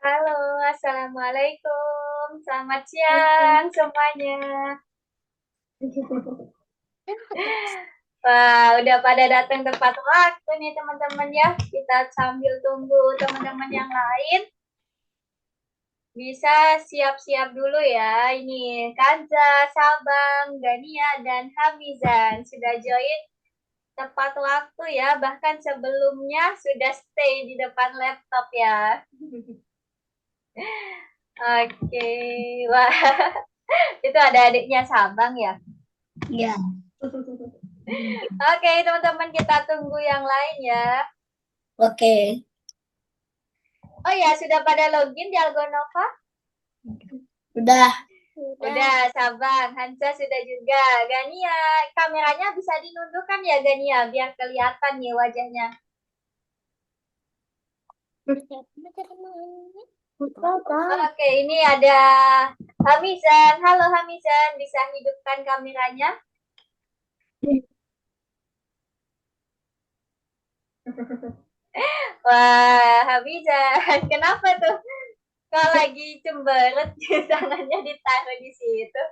Halo, Assalamualaikum. Selamat siang semuanya. Wah, udah pada datang tepat waktu nih teman-teman ya. Kita sambil tunggu teman-teman yang lain. Bisa siap-siap dulu ya. Ini Kanza, Sabang, Gania, dan Hamizan sudah join tepat waktu ya. Bahkan sebelumnya sudah stay di depan laptop ya. Oke, wah itu ada adiknya Sabang ya. Ya, Oke, teman-teman kita tunggu yang lain ya. oke. Oh ya, sudah pada login di Algonova? Udah. Udah, Sabang, Hansa sudah juga. Gania, kameranya bisa dinundukkan ya Gania, biar kelihatan nih wajahnya. Oke, ini ada Hamizan. Halo Hamizan, bisa hidupkan kameranya? Wah, Hamizan, kenapa tuh? Kalau lagi cemberut, tangannya ditaruh di situ.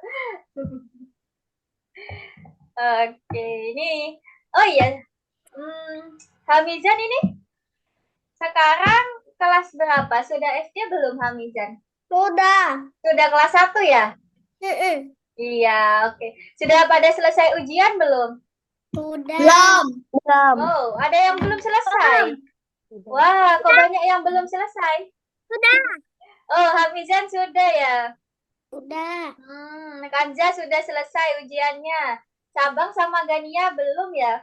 Oke, ini. Oh iya, Hamizan ini sekarang kelas berapa? Sudah SD belum Hamizan? Udah. Sudah kelas satu ya? Mm-mm. Iya, oke. Sudah pada selesai ujian belum? Udah. Belum. Belum. Oh, ada yang belum selesai. Wah, kok banyak yang belum selesai? Udah. Oh, Hamizan sudah ya? Udah. Kanza sudah selesai ujiannya. Sabang sama Gania belum ya?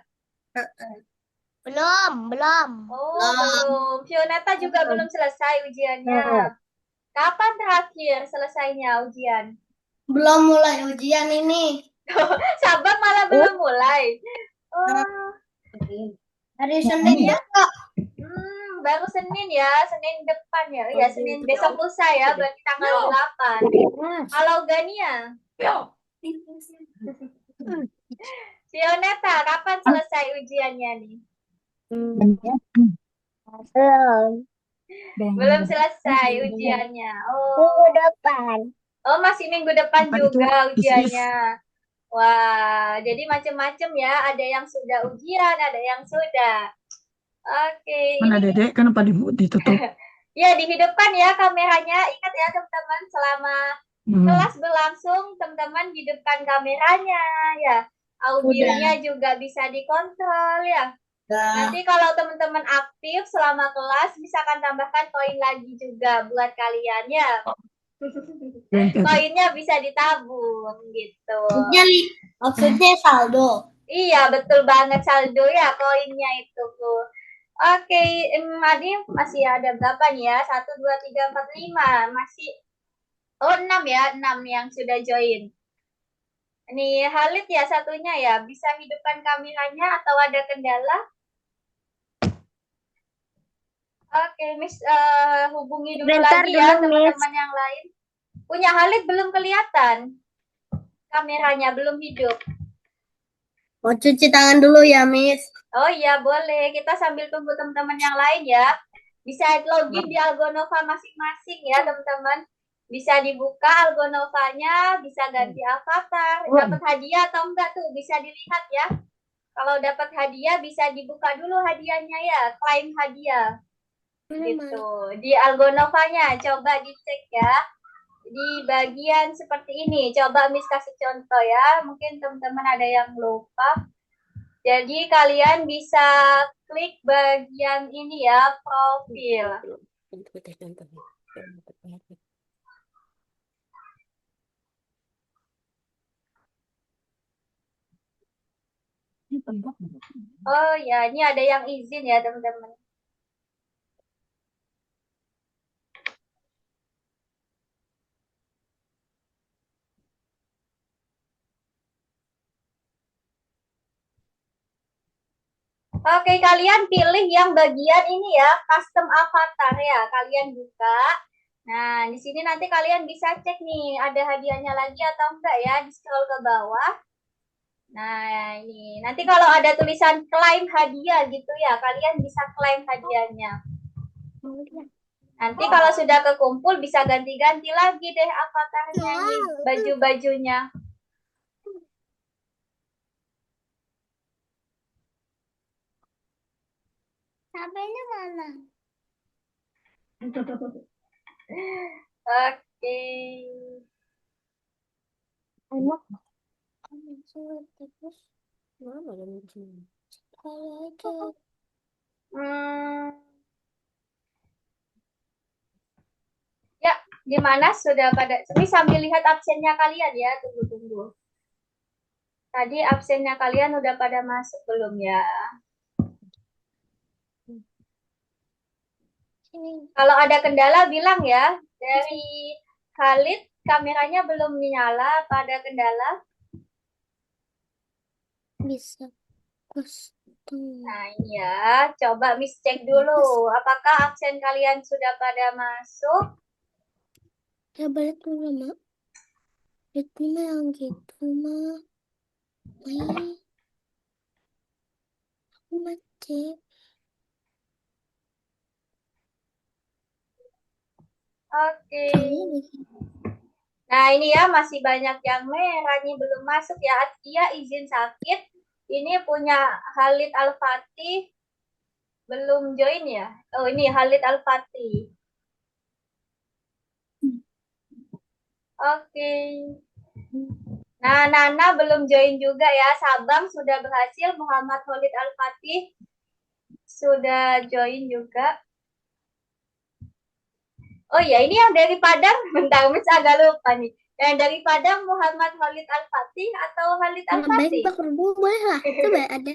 Belum. Belum. Oh, Belum. belum. Fioneta juga belum selesai ujiannya. Kapan terakhir selesainya ujian? Belum mulai ujian ini. Sabang malah belum mulai. Oh, Hari Senin ya, Kak? baru Senin ya, Senin depan ya. Iya, Senin besok lusa ya, berarti tanggal 8. Kalau Gania, Fioneta, kapan selesai ujiannya nih? Belum. Belum selesai ujiannya. Minggu Oh, depan. oh masih minggu depan juga ujiannya. Wah, jadi macam-macam ya. Ada yang sudah ujian, ada yang sudah. Oke, Mana ini dedek kenapa ditutup? ya dihidupkan ya kameranya. Ingat ya teman-teman, selama kelas berlangsung, teman-teman hidupkan kameranya ya. Udah. Audionya juga bisa dikontrol ya. Udah. Nanti kalau teman-teman aktif selama kelas, bisa akan tambahkan koin lagi juga buat kalian ya. Koinnya bisa ditabung gitu. Maksudnya saldo. Iya, betul banget saldo ya koinnya itu. Oke, Adi masih ada berapa nih ya? Satu, dua, tiga, empat, lima. Masih, oh 6 ya, 6 yang sudah join. Ini Halid ya satunya ya. Bisa hidupkan kameranya atau ada kendala? Oke, Miss hubungi dulu Bentar lagi ya dulu, Miss. teman-teman yang lain. Punya Halid belum kelihatan. Kameranya belum hidup. Mau cuci tangan dulu ya, Miss. Oh iya, boleh. Kita sambil tunggu teman-teman yang lain ya. Bisa login di Algonova masing-masing ya, teman-teman. Bisa dibuka Algonovanya, bisa ganti avatar. Dapat hadiah atau enggak tuh, bisa dilihat ya. Kalau dapat hadiah, bisa dibuka dulu hadiahnya ya. Klaim hadiah. Gitu. Di Algonovanya, coba dicek ya. Di bagian seperti ini. Coba Miss kasih contoh ya. Mungkin teman-teman ada yang lupa. Jadi kalian bisa klik bagian ini ya, profil. Oh ya, ini ada yang izin ya teman-teman. Oke, kalian pilih yang bagian ini ya, custom avatar ya. Kalian buka. Nah, di sini nanti kalian bisa cek nih, ada hadiahnya lagi atau enggak ya, di scroll ke bawah. Nah, ini. Nanti kalau ada tulisan klaim hadiah gitu ya, kalian bisa klaim hadiahnya. Nanti kalau sudah kekumpul bisa ganti-ganti lagi deh avatarnya ini, baju-bajunya. Sampai mana? Oke. Enak. Terus mana ada kalau aja. Hmm, ya, gimana sudah pada? Ini sambil lihat absennya kalian ya, tunggu-tunggu. Tadi absennya kalian udah pada masuk belum ya? Kalau ada kendala bilang ya. Dari Khalid, kameranya belum nyala, pada kendala? Bisa. Terus Nah ini ya, coba Miss cek dulu. Apakah absen kalian sudah pada masuk? ya balik dulu, Mak. Itu mah yang gitu, Mak. Aku mati. Oke. Nah ini ya, masih banyak yang merah nih belum masuk ya. Dia izin sakit. Ini punya Khalid Al-Fatih. Belum join ya? Oh ini Khalid Al-Fatih. Oke. Nah, Nana belum join juga ya. Sabang sudah berhasil. Muhammad Khalid Al-Fatih sudah join juga. Oh ya, ini yang dari Padang. Bentar, Miss agak lupa nih. Yang dari Padang Muhammad Khalid Al-Fatih atau Khalid Al-Fatih? Baik, boleh lah. Coba ada.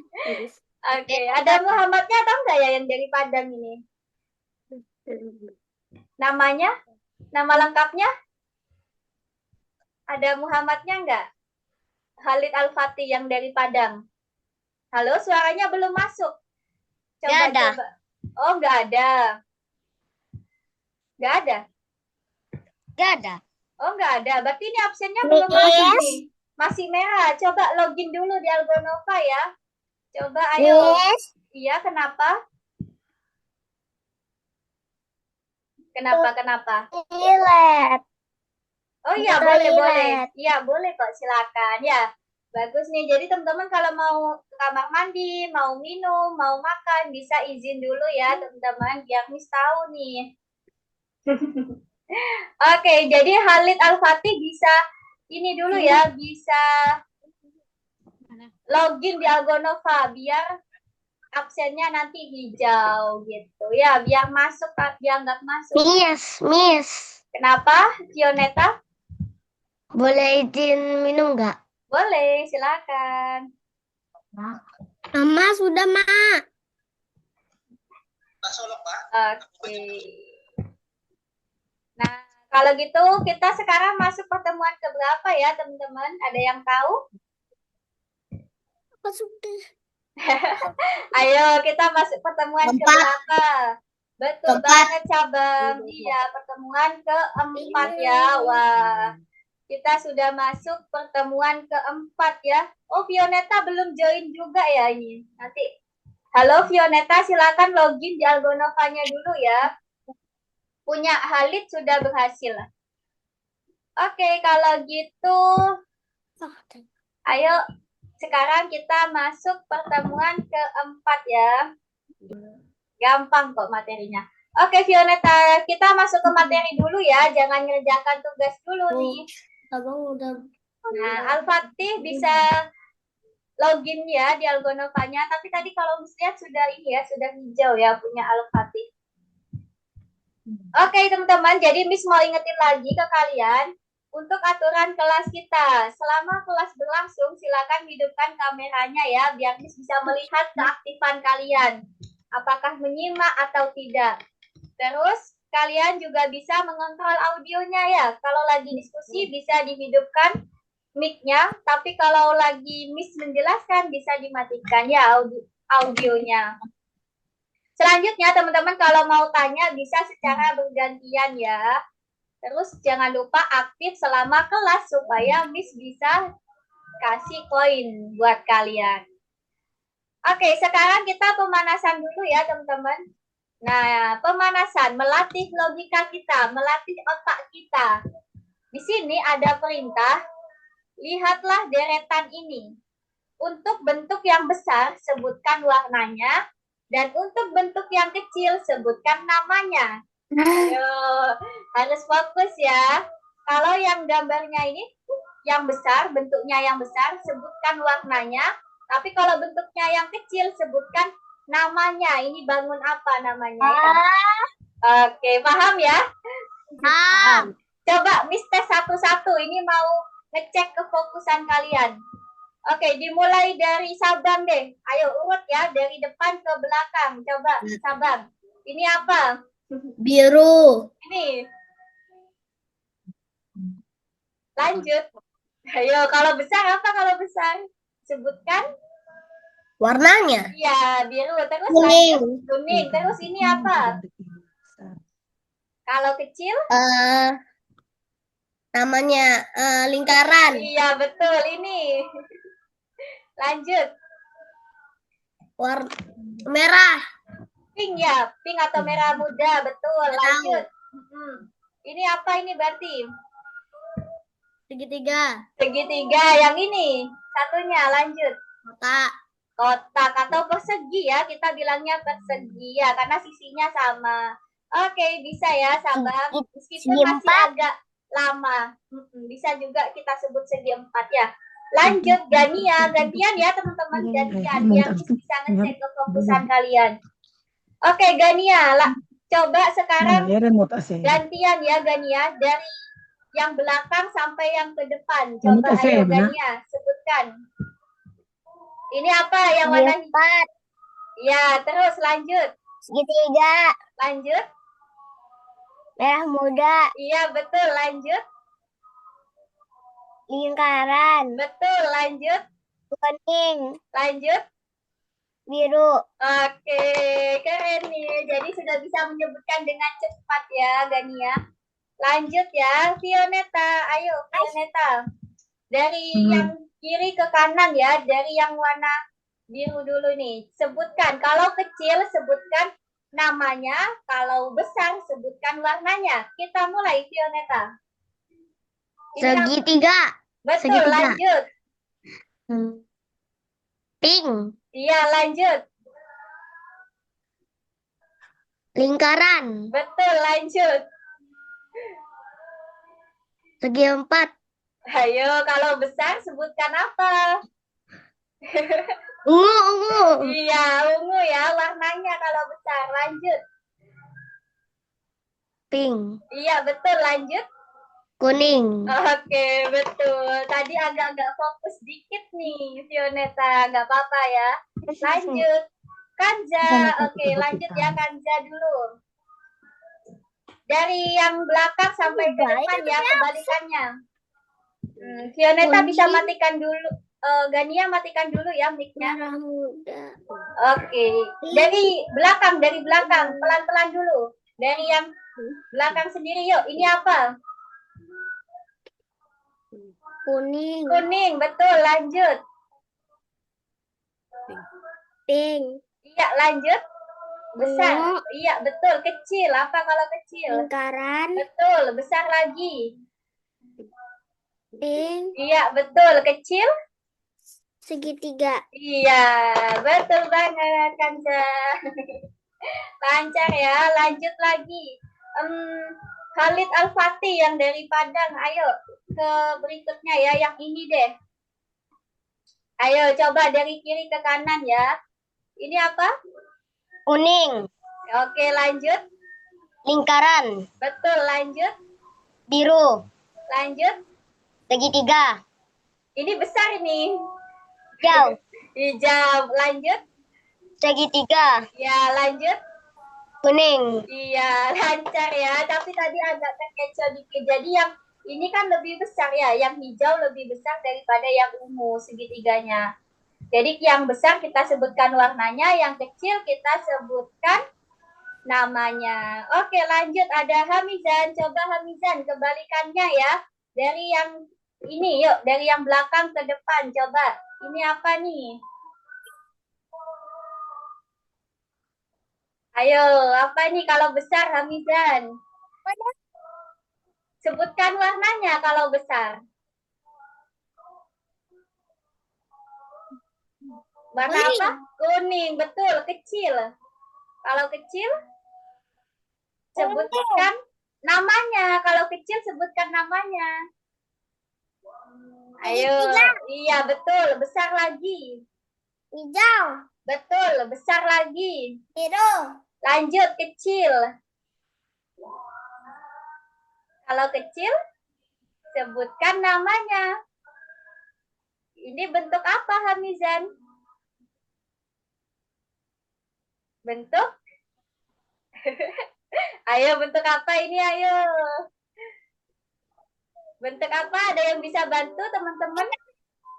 Oke, ada Muhammadnya atau enggak ya yang dari Padang ini? Namanya? Nama lengkapnya? Ada Muhammadnya enggak? Khalid Al-Fatih yang dari Padang. Halo, suaranya belum masuk. Coba, coba. Oh, enggak ada. Enggak ada? Gak ada. Oh, enggak ada. Berarti ini absennya belum masuk nih. Masih merah. Coba login dulu di Algonova ya. Coba, ayo. Iya, kenapa? Kenapa? Toilet. Oh iya, boleh. Iya, boleh kok, silakan. Ya, bagus nih. Jadi teman-teman kalau mau ke kamar mandi, mau minum, mau makan, bisa izin dulu ya teman-teman, biar Miss tahu nih. Oke, jadi Khalid Al-Fatih bisa ini dulu ya, bisa login di Algonova biar absennya nanti hijau gitu ya, biar masuk, dianggap masuk. Miss. Kenapa, Fioneta? Boleh izin minum nggak? Boleh, silakan. Mama sudah, Mak. Oke. Nah, kalau gitu kita sekarang masuk pertemuan ke berapa ya, teman-teman? Ada yang tahu? Apa sudah? Ayo, kita masuk pertemuan ke berapa? Betul banget, Cabang. Iya, pertemuan keempat ya. Wah, kita sudah masuk pertemuan keempat ya. Oh, Fioneta belum join juga ya ini. Nanti, halo Fioneta, silakan login di Algonovanya dulu ya. Punya Khalid sudah berhasil. Oke, kalau gitu, ayo sekarang kita masuk pertemuan keempat ya. Gampang kok materinya. Oke, Fioneta, kita masuk ke materi dulu ya. Jangan ngerjakan tugas dulu nih. Abang udah. Nah, Al-Fatih bisa login ya di Algonovanya. Tapi tadi kalau lihat sudah ini ya, sudah hijau ya punya Al-Fatih. Oke, teman-teman. Jadi Miss mau ingetin lagi ke kalian untuk aturan kelas kita. Selama kelas berlangsung, silakan hidupkan kameranya ya, biar Miss bisa melihat keaktifan kalian. Apakah menyimak atau tidak. Terus kalian juga bisa mengontrol audionya ya. Kalau lagi diskusi bisa dihidupkan mic-nya, tapi kalau lagi Miss menjelaskan bisa dimatikan ya audionya. Selanjutnya teman-teman kalau mau tanya bisa secara bergantian ya. Terus jangan lupa aktif selama kelas supaya Miss bisa kasih poin buat kalian. Oke, sekarang kita pemanasan dulu ya teman-teman. Nah, pemanasan, melatih logika kita, melatih otak kita. Di sini ada perintah, lihatlah deretan ini. Untuk bentuk yang besar, sebutkan warnanya. Dan untuk bentuk yang kecil, sebutkan namanya. Ayo, harus fokus ya. Kalau yang gambarnya ini, yang besar, bentuknya yang besar, sebutkan warnanya. Tapi kalau bentuknya yang kecil, sebutkan namanya. Ini bangun apa namanya ya? Oke, paham ya? Paham. Coba Miss tes satu-satu. Ini mau ngecek kefokusan kalian. Oke, dimulai dari Sabang deh. Ayo urut ya, dari depan ke belakang. Coba Sabang. Ini apa? Biru. Ini. Lanjut. Ayo, kalau besar apa kalau besar? Sebutkan. Warnanya Iya, biru. Terus kuning. lanjut. Kuning. Terus ini apa? Kalau kecil? Namanya lingkaran. Iya, betul. Ini. Lanjut. Warna merah. Pink ya? Pink atau merah muda? Betul. Lanjut. Ini apa ini berarti? Segitiga. Segitiga. Yang ini. Satunya. Lanjut. Kotak. Kotak atau persegi ya. Kita bilangnya persegi ya. Karena sisinya sama. Oke, bisa ya Sabang. Meskipun masih agak lama. Bisa juga kita sebut segi empat ya. Lanjut Gania. Gantian ya teman-teman. Gantian. Biar bisa ngecek kefokusan kalian. Oke, Gania. Coba sekarang gantian ya Gania. Dari yang belakang sampai yang ke depan. Coba ayo Gania. Sebutkan. Ini apa yang warna empat. Ya, terus lanjut. Segitiga. Lanjut. Merah muda. Iya, betul. Lanjut. Lingkaran. Betul. Lanjut. Kuning. Lanjut. Biru. Oke, keren nih. Jadi sudah bisa menyebutkan dengan cepat ya, Gania. Lanjut ya, Vioneta. Ayo, Vioneta. Dari yang kiri ke kanan ya, dari yang warna biru dulu nih. Sebutkan. Kalau kecil, sebutkan namanya. Kalau besar, sebutkan warnanya. Kita mulai, Vioneta. Segitiga. Betul, Segitiga. lanjut. Pink. Iya, lanjut. Lingkaran. Betul, lanjut. Segi empat. Ayo, kalau besar sebutkan apa? Ungu. Iya, ungu ya warnanya kalau besar. Lanjut. Pink. Iya, betul. Lanjut. Kuning. Oke, betul. Tadi agak-agak fokus dikit nih, Vioneta. Nggak apa-apa ya. Lanjut. Kanja. Oke, lanjut ya Kanja dulu. Dari yang belakang sampai ke depan ya, kebalikannya. Vioneta bisa matikan dulu. Gania matikan dulu ya mic-nya. Merah muda. Oke. Dari belakang, pelan-pelan dulu. Dari yang belakang sendiri yuk. Ini apa? Kuning. Kuning, betul. Lanjut. Pink. Iya, lanjut. Besar. Ungu. Iya, betul. Kecil. Apa kalau kecil? Lingkaran. Betul. Besar lagi. Pink. Iya, betul. Kecil. Segitiga. Iya, betul banget, Kanza. Lancar ya. Lanjut lagi. Khalid Al-Fatih yang dari Padang. Ayo ke berikutnya ya. Yang ini deh. Ayo coba dari kiri ke kanan ya. Ini apa? Kuning. Oke, lanjut. Lingkaran. Betul, lanjut. Biru. Lanjut. Segitiga. Ini besar ini. Hijau. Hijau. Lanjut. Segitiga. Ya, lanjut. Kuning. Iya, lancar ya. Tapi tadi agak terkecoh dikit. Jadi yang ini kan lebih besar ya. Yang hijau lebih besar daripada yang ungu segitiganya. Jadi yang besar kita sebutkan warnanya, yang kecil kita sebutkan namanya. Oke, lanjut. Ada Hamizan. Coba Hamizan, kebalikannya ya. Dari yang ini, yuk. Dari yang belakang ke depan. Coba. Ini apa nih? Ayo, apa nih kalau besar, Hamizan? Sebutkan warnanya kalau besar. Warna apa? Kuning. Kuning, betul, kecil. Kalau kecil, Ungu. sebutkan namanya. Kalau kecil, sebutkan namanya. Ayo, Segitiga. iya betul, besar lagi. Hijau. Betul, besar lagi. Biru. Lanjut, kecil. Kalau kecil, sebutkan namanya. Ini bentuk apa, Hamizan? Bentuk? Ayo, bentuk apa ini? Ayo. Bentuk apa? Ada yang bisa bantu, teman-teman?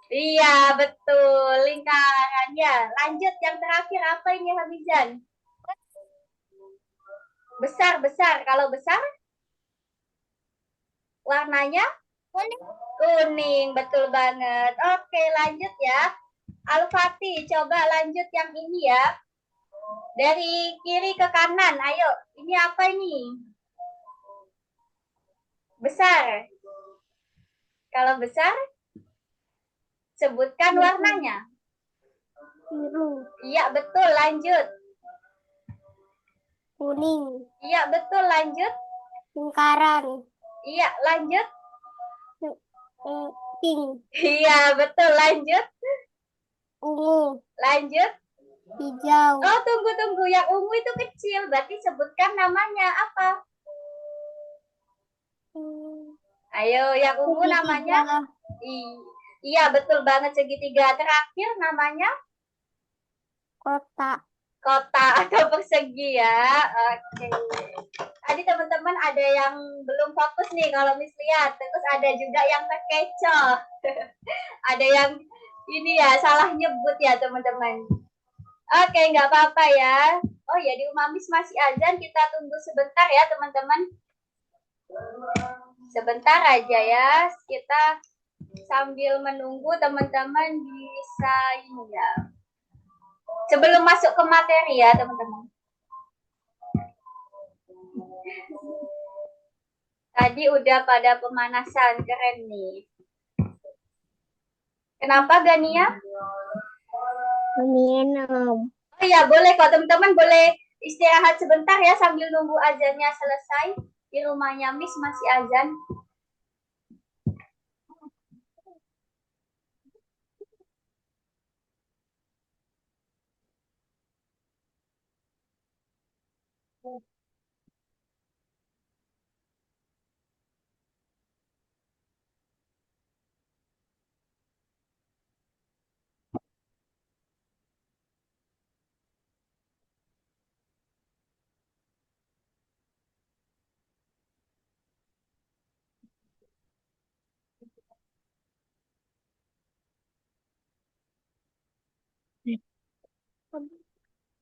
Iya, betul. Lingkarannya. Lanjut, yang terakhir apa ini, Hamizan? Besar, besar. Kalau besar, warnanya Kuning. kuning. Betul banget. Oke, lanjut ya. Al-Fatih, coba lanjut yang ini ya. Dari kiri ke kanan. Ayo, ini apa ini? Besar. Kalau besar, sebutkan warnanya. Biru. Iya, betul. Lanjut. Kuning. Iya, betul. Lanjut. Lingkaran. Iya, lanjut. Pink. Iya, betul. Lanjut. Ungu. Lanjut. Hijau. Oh, tunggu, tunggu. Yang ungu itu kecil. Berarti sebutkan namanya apa? Ayo, yang ungu namanya? Segitiga. Iya, betul banget. Segitiga. Terakhir namanya? Kotak. Kotak atau persegi ya. Oke. Tadi teman-teman ada yang belum fokus nih kalau Miss lihat. Terus ada juga yang terkecoh. Ada yang ini ya salah nyebut ya teman-teman. Oke, nggak apa-apa ya. Oh ya, di Umamis masih azan. Kita tunggu sebentar ya teman-teman. Sebentar aja ya. Kita sambil menunggu teman-teman bisa ini ya. Sebelum masuk ke materi ya teman-teman. Tadi udah pada pemanasan, keren nih. Kenapa Gania? Minum. Oh iya, boleh kok teman-teman, boleh istirahat sebentar ya sambil nunggu azannya selesai. Di rumahnya Miss masih azan.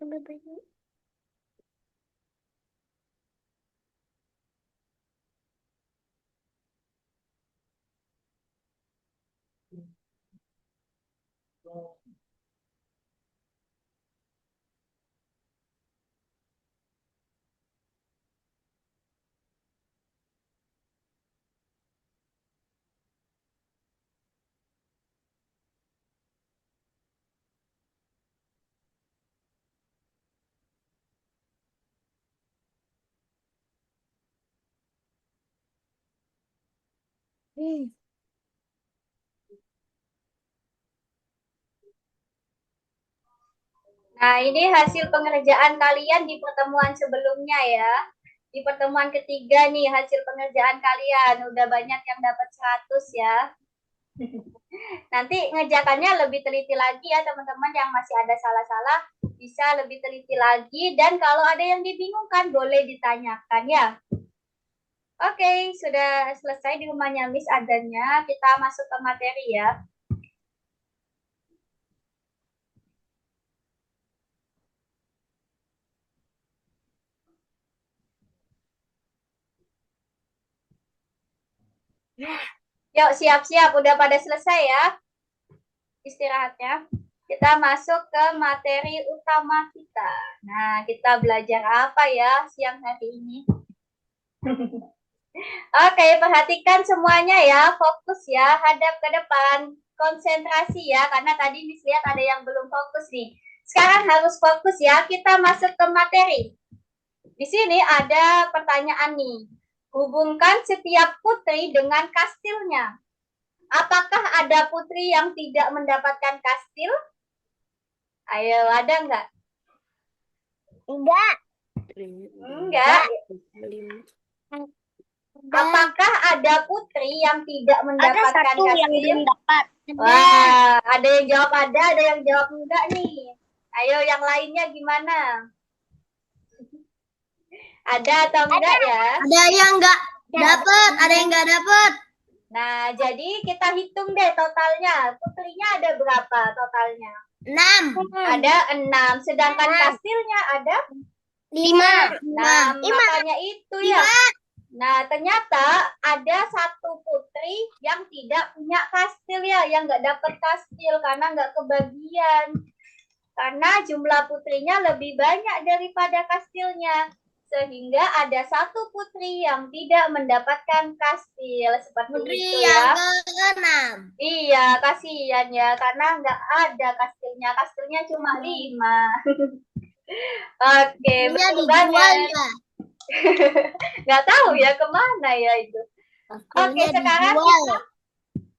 Lebih banyak. Nah, ini hasil pengerjaan kalian di pertemuan sebelumnya ya. Di pertemuan ketiga nih hasil pengerjaan kalian. Udah banyak yang dapat 100 ya. Nanti ngerjakannya lebih teliti lagi ya teman-teman, yang masih ada salah-salah bisa lebih teliti lagi, dan kalau ada yang dibingungkan boleh ditanyakan ya. Oke, sudah selesai di rumahnya Miss adanya. Kita masuk ke materi ya. Yuk, siap-siap. Udah pada selesai ya istirahatnya. Kita masuk ke materi utama kita. Nah, kita belajar apa ya siang hari ini? Oke, perhatikan semuanya ya, fokus ya, hadap ke depan, konsentrasi ya, karena tadi Miss lihat ada yang belum fokus nih. Sekarang harus fokus ya, kita masuk ke materi. Di sini ada pertanyaan nih. Hubungkan setiap putri dengan kastilnya. Apakah ada putri yang tidak mendapatkan kastil? Ayo, ada nggak? Enggak. Enggak. Apakah ada putri yang tidak mendapatkan satu yang kastil? belum dapat. Wah, ada yang jawab ada yang jawab enggak nih. Ayo yang lainnya gimana? Ada atau enggak ya? Ada yang enggak dapat, ada yang enggak dapat. Nah, jadi kita hitung deh totalnya. Putrinya ada berapa totalnya? 6. Ada 6. Sedangkan kastilnya ada 5. Nah, makanya itu ya. Nah, ternyata ada satu putri yang tidak punya kastil ya, yang nggak dapat kastil karena nggak kebagian. Karena jumlah putrinya lebih banyak daripada kastilnya. Sehingga ada satu putri yang tidak mendapatkan kastil. Seperti Putri itu yang ya. ke-6. Iya, kasihan ya, karena nggak ada kastilnya. Kastilnya cuma 5. Oke, betul banget. Ya. Nggak tahu ya kemana ya itu. Oke,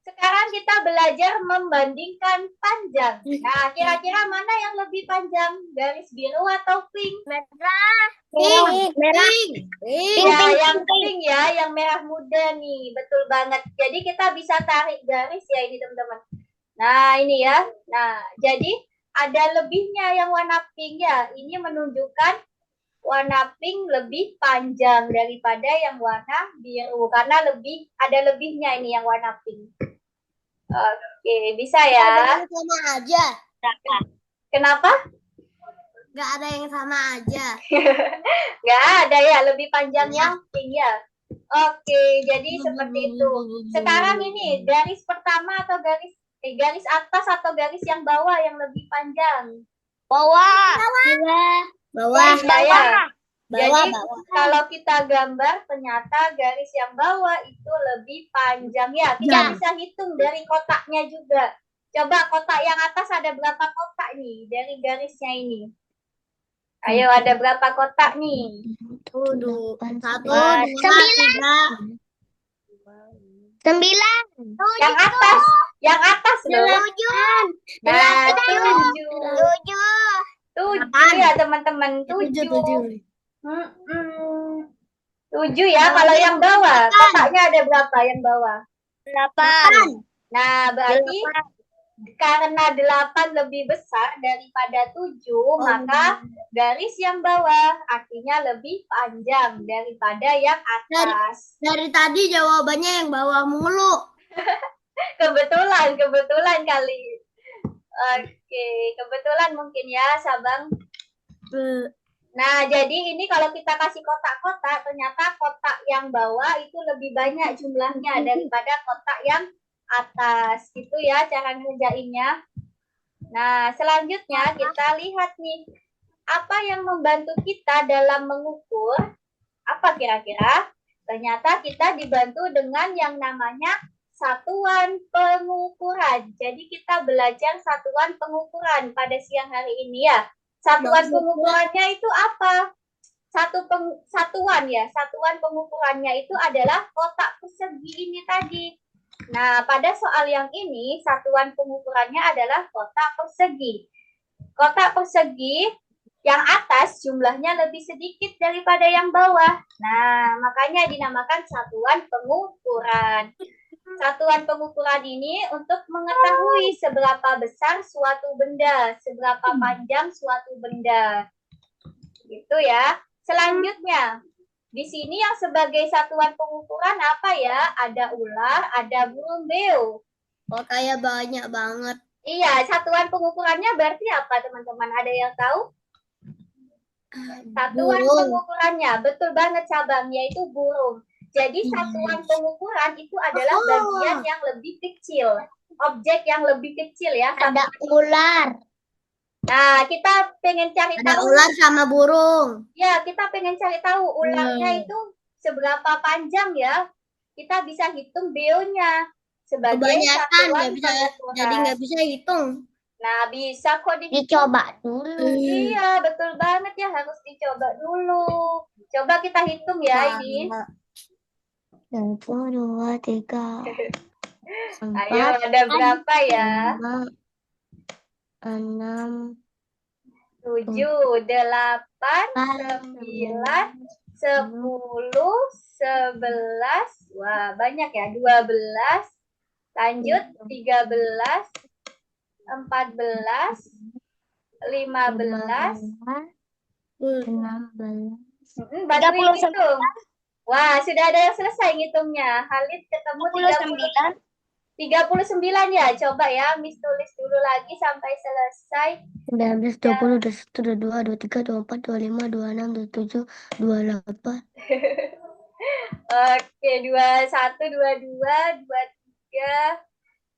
sekarang kita belajar membandingkan panjang. Nah, kira-kira mana yang lebih panjang? Garis biru atau pink? Merah. Pink. Ya, yang pink ya, yang merah muda nih. Betul banget. Jadi kita bisa tarik garis ya ini teman-teman. Nah, ini ya. Nah, jadi ada lebihnya yang warna pink ya. Ini menunjukkan warna pink lebih panjang daripada yang warna biru karena ada lebihnya ini yang warna pink. Oke, bisa ya. Ada yang sama aja. Kenapa? Nggak ada yang sama aja. Nggak ada ya, lebih panjang yang pink ya. Oke, jadi seperti itu. Sekarang ini garis pertama atau garis atas atau garis yang bawah yang lebih panjang? Bawah. Jadi kalau kita gambar ternyata garis yang bawah itu lebih panjang ya. Kita bisa hitung dari kotaknya juga. Coba kotak yang atas ada berapa kotak nih dari garisnya ini? Ayo, ada berapa kotak nih? 1, 2, 3, 9. Yang atas loh. 7. Nah, 7 ya teman-teman, 7. 7 ya. Kalau yang bawah, kotaknya ada berapa yang bawah? 8. Nah, berarti karena 8 lebih besar daripada 7, maka garis yang bawah artinya lebih panjang daripada yang atas. Dari tadi jawabannya yang bawah mulu. Kebetulan kali. Oke, kebetulan mungkin ya, Sabang. Nah, jadi ini kalau kita kasih kotak-kotak, ternyata kotak yang bawah itu lebih banyak jumlahnya daripada kotak yang atas. Itu ya cara ngerjainnya. Nah, selanjutnya kita lihat nih, apa yang membantu kita dalam mengukur? Apa kira-kira? Ternyata kita dibantu dengan yang namanya satuan pengukuran. Jadi kita belajar satuan pengukuran pada siang hari ini ya. Satuan pengukurannya itu apa? Satuan ya. Satuan pengukurannya itu adalah kotak persegi ini tadi. Nah, pada soal yang ini satuan pengukurannya adalah kotak persegi. Kotak persegi yang atas jumlahnya lebih sedikit daripada yang bawah. Nah, makanya dinamakan satuan pengukuran. Satuan pengukuran ini untuk mengetahui seberapa besar suatu benda, seberapa panjang suatu benda. Gitu ya. Selanjutnya, di sini yang sebagai satuan pengukuran apa ya? Ada ular, ada burung beo. Oh, kayak banyak banget. Iya, satuan pengukurannya berarti apa teman-teman? Ada yang tahu? Satuan pengukurannya, betul banget Sabang, yaitu burung. Jadi satuan pengukuran itu adalah bagian yang lebih kecil. objek yang lebih kecil ya. Ada ular. Nah, kita pengen cari Ada tahu. ular sama burung. Ya, kita pengen cari tahu ularnya Hmm. itu seberapa panjang ya. Kita bisa hitung beonya sebagai Kebanyakan satuan nggak bisa, pengukuran. jadi nggak bisa hitung. Nah, bisa kok Dicoba dulu. Iya, betul banget ya, harus dicoba dulu. Coba kita hitung ya ini. 1, 2, 3, Ayo, 4, ada berapa ya? 5, 6, 7, 8, 9, 10. 10, 11. Wah, banyak ya. 12. Lanjut 13, 14, 15, 16. bantuin hitung. Wah, sudah ada yang selesai ngitungnya. Halid ketemu 39 ya. Coba ya, Miss tulis dulu lagi sampai selesai. 19, 20, 21, 22, 23, 24, 25, 26, 27, 28. Oke, 21, 22, 23.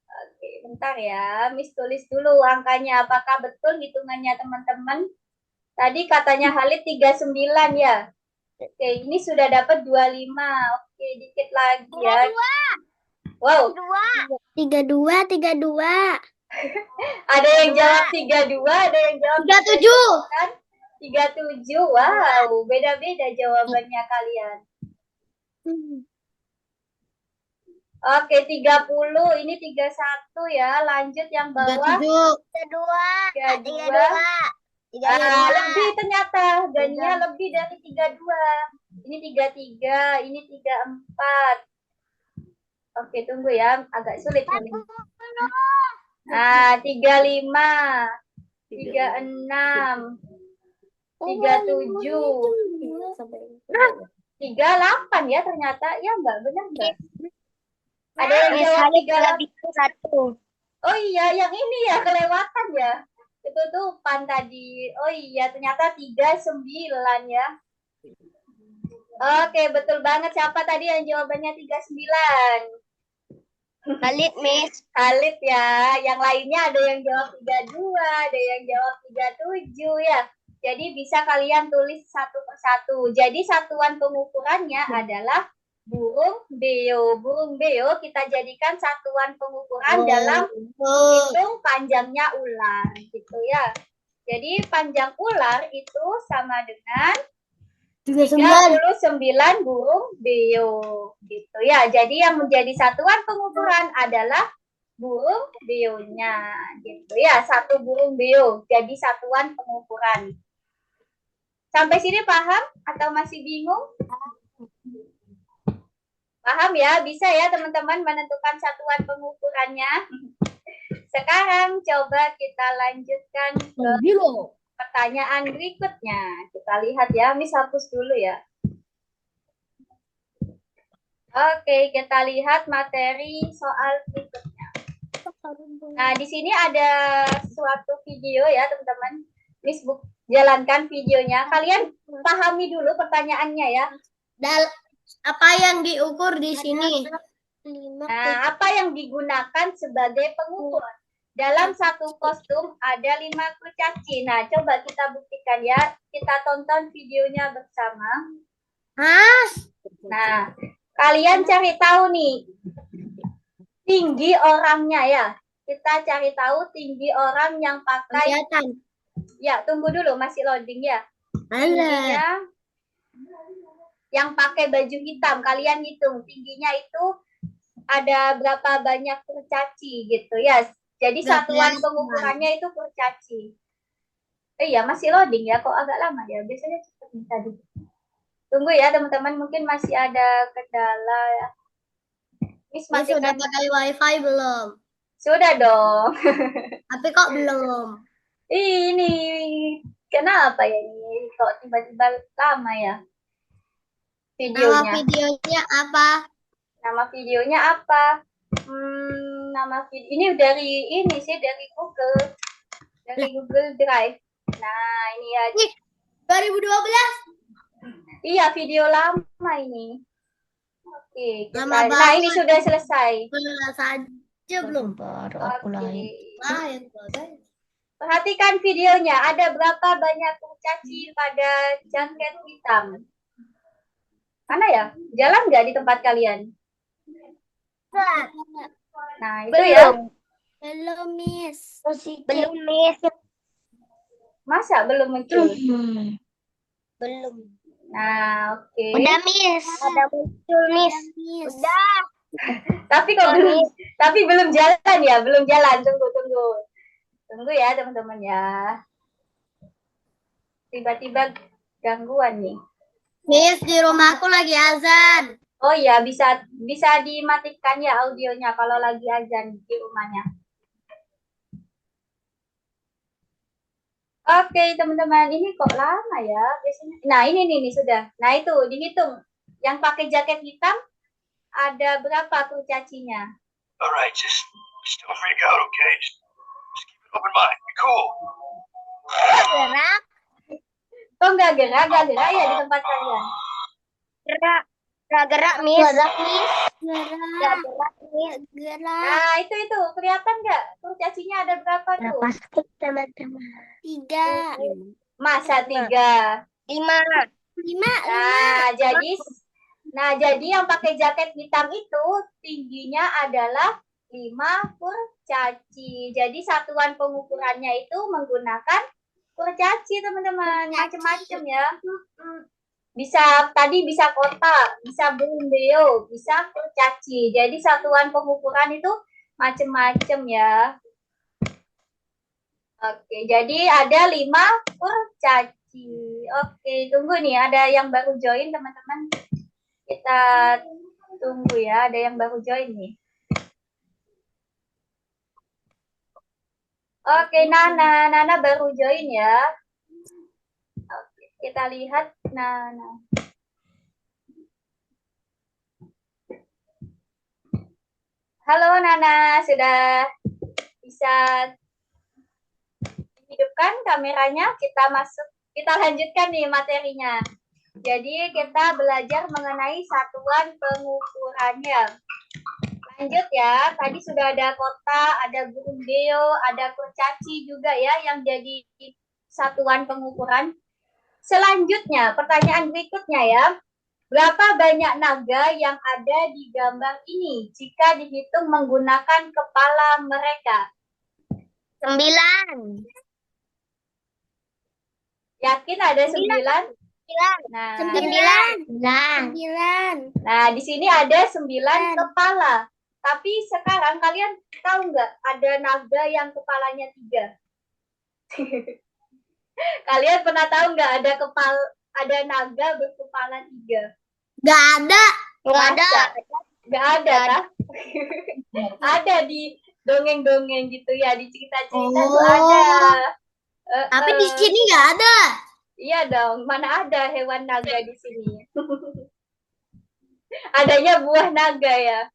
Oke, bentar ya. Miss tulis dulu angkanya. Apakah betul hitungannya teman-teman? Tadi katanya Halid 39 ya. Oke, ini sudah dapat 25. Oke, dikit lagi ya. Wow. 32. Ada yang jawab 32, ada yang jawab 37. 37. Wow, beda-beda jawabannya kalian. Oke, 30. Ini 31 ya. Lanjut yang bawah. 32. Lebih ternyata. Gannya lebih dari 32. Ini 33, ini 34. Oke, tunggu ya. Agak sulit ini. Nah, 35, 36, 37, 38 ya ternyata. Ya enggak, benar enggak? Ada yang jawab 38. Oh iya, yang ini ya kelewatan ya. Ketutupan tadi. Oh iya, ternyata 39 ya. Oke, betul banget. Siapa tadi yang jawabannya 39? Halid, Miss. Halid ya. Yang lainnya ada yang jawab 32, ada yang jawab 37 ya. Jadi bisa kalian tulis satu persatu. Jadi satuan pengukurannya adalah burung beo. Burung beo kita jadikan satuan pengukuran dalam menghitung panjangnya ular gitu ya. Jadi panjang ular itu sama dengan 39 burung beo gitu ya. Jadi yang menjadi satuan pengukuran adalah burung beonya gitu ya. Satu burung beo jadi satuan pengukuran. Sampai sini paham atau masih bingung? Paham ya? Bisa ya teman-teman menentukan satuan pengukurannya. Sekarang coba kita lanjutkan ke pertanyaan berikutnya. Kita lihat ya, Miss hapus dulu ya. Oke, kita lihat materi soal berikutnya. Nah, di sini ada suatu video ya, teman-teman. Miss jalankan videonya. Kalian pahami dulu pertanyaannya ya. Apa yang diukur di sini? Nah, apa yang digunakan sebagai pengukur? Dalam satu kostum ada 5 kurcaci. Nah, coba kita buktikan ya. Kita tonton videonya bersama. Nah, kalian cari tahu nih tinggi orangnya ya. Kita cari tahu tinggi orang yang pakai. Ya, tunggu dulu masih loading ya. Tingginya yang pakai baju hitam. Kalian hitung tingginya itu ada berapa banyak kurcaci gitu ya. Jadi satuan pengukurannya itu kurcaci. Iya, masih loading ya. Kok agak lama ya? Biasanya cepat nih tadi. Tunggu ya teman-teman, mungkin masih ada kendala ya. Miss sudah pakai wifi belum? Sudah dong. Tapi kok belum? Ini kenapa ya ini? Kok tiba-tiba lama ya? Videonya. Nama videonya apa? Nama videonya apa? Nama video ini dari ini sih dari Google. Dari Google Drive. Nah, ini ya. 2012. Iya, video lama ini. Oke, nah ini sudah selesai. Belum baru aku Oke. lahir. Yang Perhatikan videonya. Ada berapa banyak kurcaci pada jaket hitam? Mana ya? Jalan nggak di tempat kalian? Nah, itu ya. Belum, Miss. Belum, Miss. Masa belum muncul? Belum. Nah, oke. Udah, Miss. Udah muncul, Miss. Udah. Tapi belum jalan ya, belum jalan. Tunggu. Tunggu ya, teman-teman ya. Tiba-tiba gangguan nih. Miss, di rumahku lagi azan. Oh iya, bisa dimatikan ya audionya kalau lagi azan di rumahnya. Oke, teman-teman, ini kok lama ya biasanya. Nah, ini nih sudah. Nah, itu dihitung. Yang pakai jaket hitam ada berapa kurcacinya? Alright, just don't freak out, okay? Just keep an open mind. Be cool. Gerak. Kok nggak gerak ya di tempat kalian? Gerak, Miss. Gerak, Miss. Gerak. Nah, itu kelihatan nggak? Kurcacinya ada berapa tuh? Pasti, teman-teman. 3. Masa 3? 5. Nah, jadi yang pakai jaket hitam itu tingginya adalah 5 kurcaci. Jadi satuan pengukurannya itu menggunakan kurcaci, teman-teman. Macam-macam ya. Bisa kota, bisa bumbeo, bisa kurcaci. Jadi satuan pengukuran itu macam-macam ya. Oke, jadi ada 5 kurcaci. Oke, tunggu nih, ada yang baru join, teman-teman. Kita tunggu ya, ada yang baru join nih. Oke, Nana baru join ya. Oke, kita lihat Nana. Halo Nana, sudah bisa hidupkan kameranya? Kita lanjutkan nih materinya. Jadi kita belajar mengenai satuan pengukurannya. Lanjut ya, tadi sudah ada kota, ada bumbeo, ada kurcaci juga ya yang jadi satuan pengukuran. Selanjutnya, pertanyaan berikutnya ya. Berapa banyak naga yang ada di gambar ini jika dihitung menggunakan kepala mereka? 9. Yakin ada 9? Nah, 9. Nah, di sini ada 9 kepala. Tapi sekarang kalian tahu nggak ada naga yang kepalanya 3? Kalian pernah tahu nggak ada naga berkepala 3? Nggak ada. Nggak ada, kan? Ada di dongeng-dongeng gitu ya, di cerita-cerita tuh ada. Tapi di sini nggak ada. Iya dong, mana ada hewan naga di sini? Adanya buah naga ya.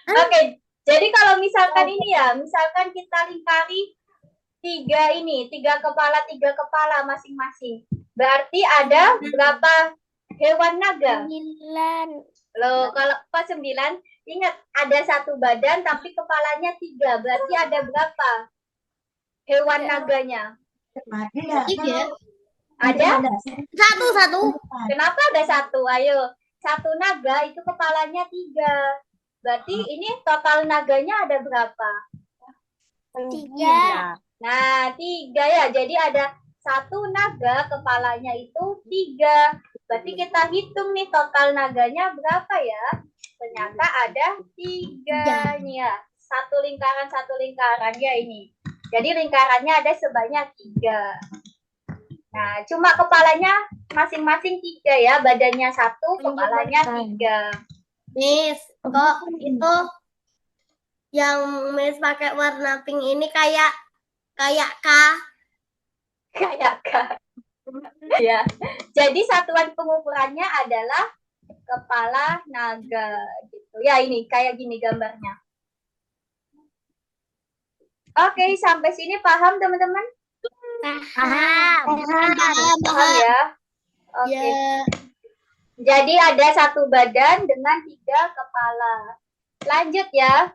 Oke, jadi kalau misalkan ini ya, misalkan kita lingkari 3 kepala masing-masing. Berarti ada berapa hewan naga? 9. Loh, kalau pas 9, ingat ada satu badan tapi kepalanya 3. Berarti ada berapa hewan naganya? 3. Ada? Satu. Kenapa ada 1? Ayo, 1 naga itu kepalanya 3. Berarti ini total naganya ada berapa? 3. Nah, 3 ya. Jadi ada 1 naga kepalanya itu 3. Berarti kita hitung nih total naganya berapa ya? Ternyata ada 3 nih ya. Satu lingkaran ya ini. Jadi lingkarannya ada sebanyak 3. Nah, cuma kepalanya masing-masing 3 ya. Badannya 1, kepalanya 3. Miss, kok itu yang Miss pakai warna pink ini kayak K? Kayak K. Ya. Jadi satuan pengukurannya adalah kepala naga gitu. Ya, ini kayak gini gambarnya. Oke, sampai sini paham teman-teman? Paham ya. Oke. Jadi ada 1 badan dengan 3 kepala. Lanjut ya.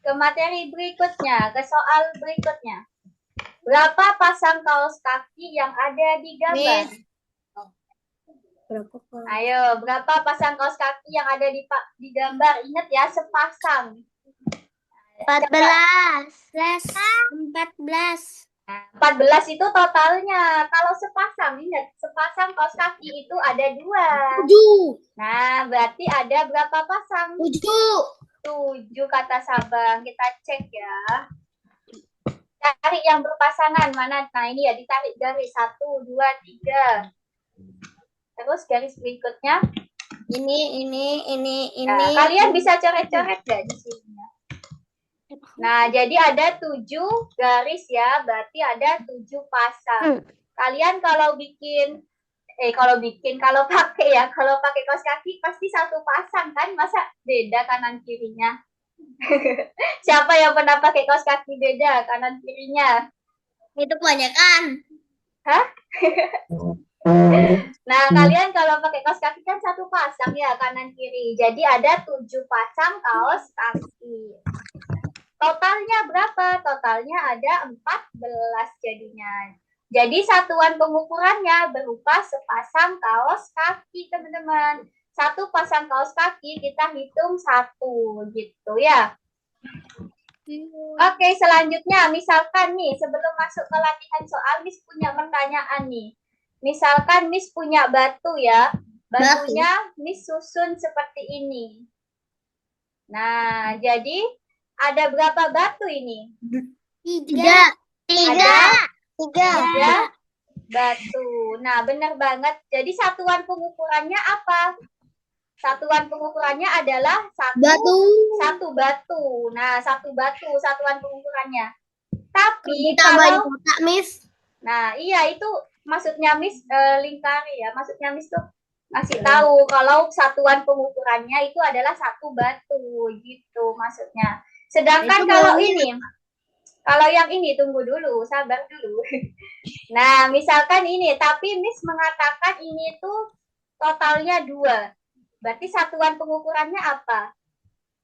ke materi berikutnya, ke soal berikutnya. Berapa pasang kaos kaki yang ada di gambar? Berapa kali? Ayo, berapa pasang kaos kaki yang ada di gambar? Ingat ya, sepasang. 14. 14. Nah, 14 itu totalnya. Kalau sepasang, ingat, sepasang kaos kaki itu ada 2. 7. Nah, berarti ada berapa pasang? 7. 7 kata Sabang. Kita cek ya. Cari yang berpasangan mana? Nah, ini ya, ditarik garis 1, 2, 3. Terus garis berikutnya. Ini. Nah, kalian bisa coret-coret nggak di sini? Nah, jadi ada 7 garis ya, berarti ada 7 pasang. Kalian kalau pakai kaos kaki pasti satu pasang kan, masa beda kanan kirinya? Siapa yang pernah pakai kaos kaki beda kanan kirinya? Itu kebanyakan. Hah? Nah, kalian kalau pakai kaos kaki kan satu pasang ya kanan kiri. Jadi ada 7 pasang kaos kaki. Totalnya berapa? Totalnya ada 14 jadinya. Jadi satuan pengukurannya berupa sepasang kaos kaki, teman-teman. Satu pasang kaos kaki kita hitung 1 gitu ya. Oke, selanjutnya misalkan nih sebelum masuk ke latihan soal, Miss punya pertanyaan nih. Misalkan Miss punya batu ya. Batunya Miss susun seperti ini. Nah, jadi ada berapa batu ini? 3. 3 batu. Nah, benar banget. Jadi satuan pengukurannya apa? Satuan pengukurannya adalah satu batu. Nah, satu batu satuan pengukurannya. Tapi kalau kotak, Miss. Nah, iya itu maksudnya Miss lingkari ya. Maksudnya Miss tuh ngasih tahu kalau satuan pengukurannya itu adalah satu batu gitu maksudnya. Sedangkan kalau yang ini tunggu dulu, sabar dulu. Nah, misalkan ini, tapi Miss mengatakan ini tuh totalnya 2. Berarti satuan pengukurannya apa?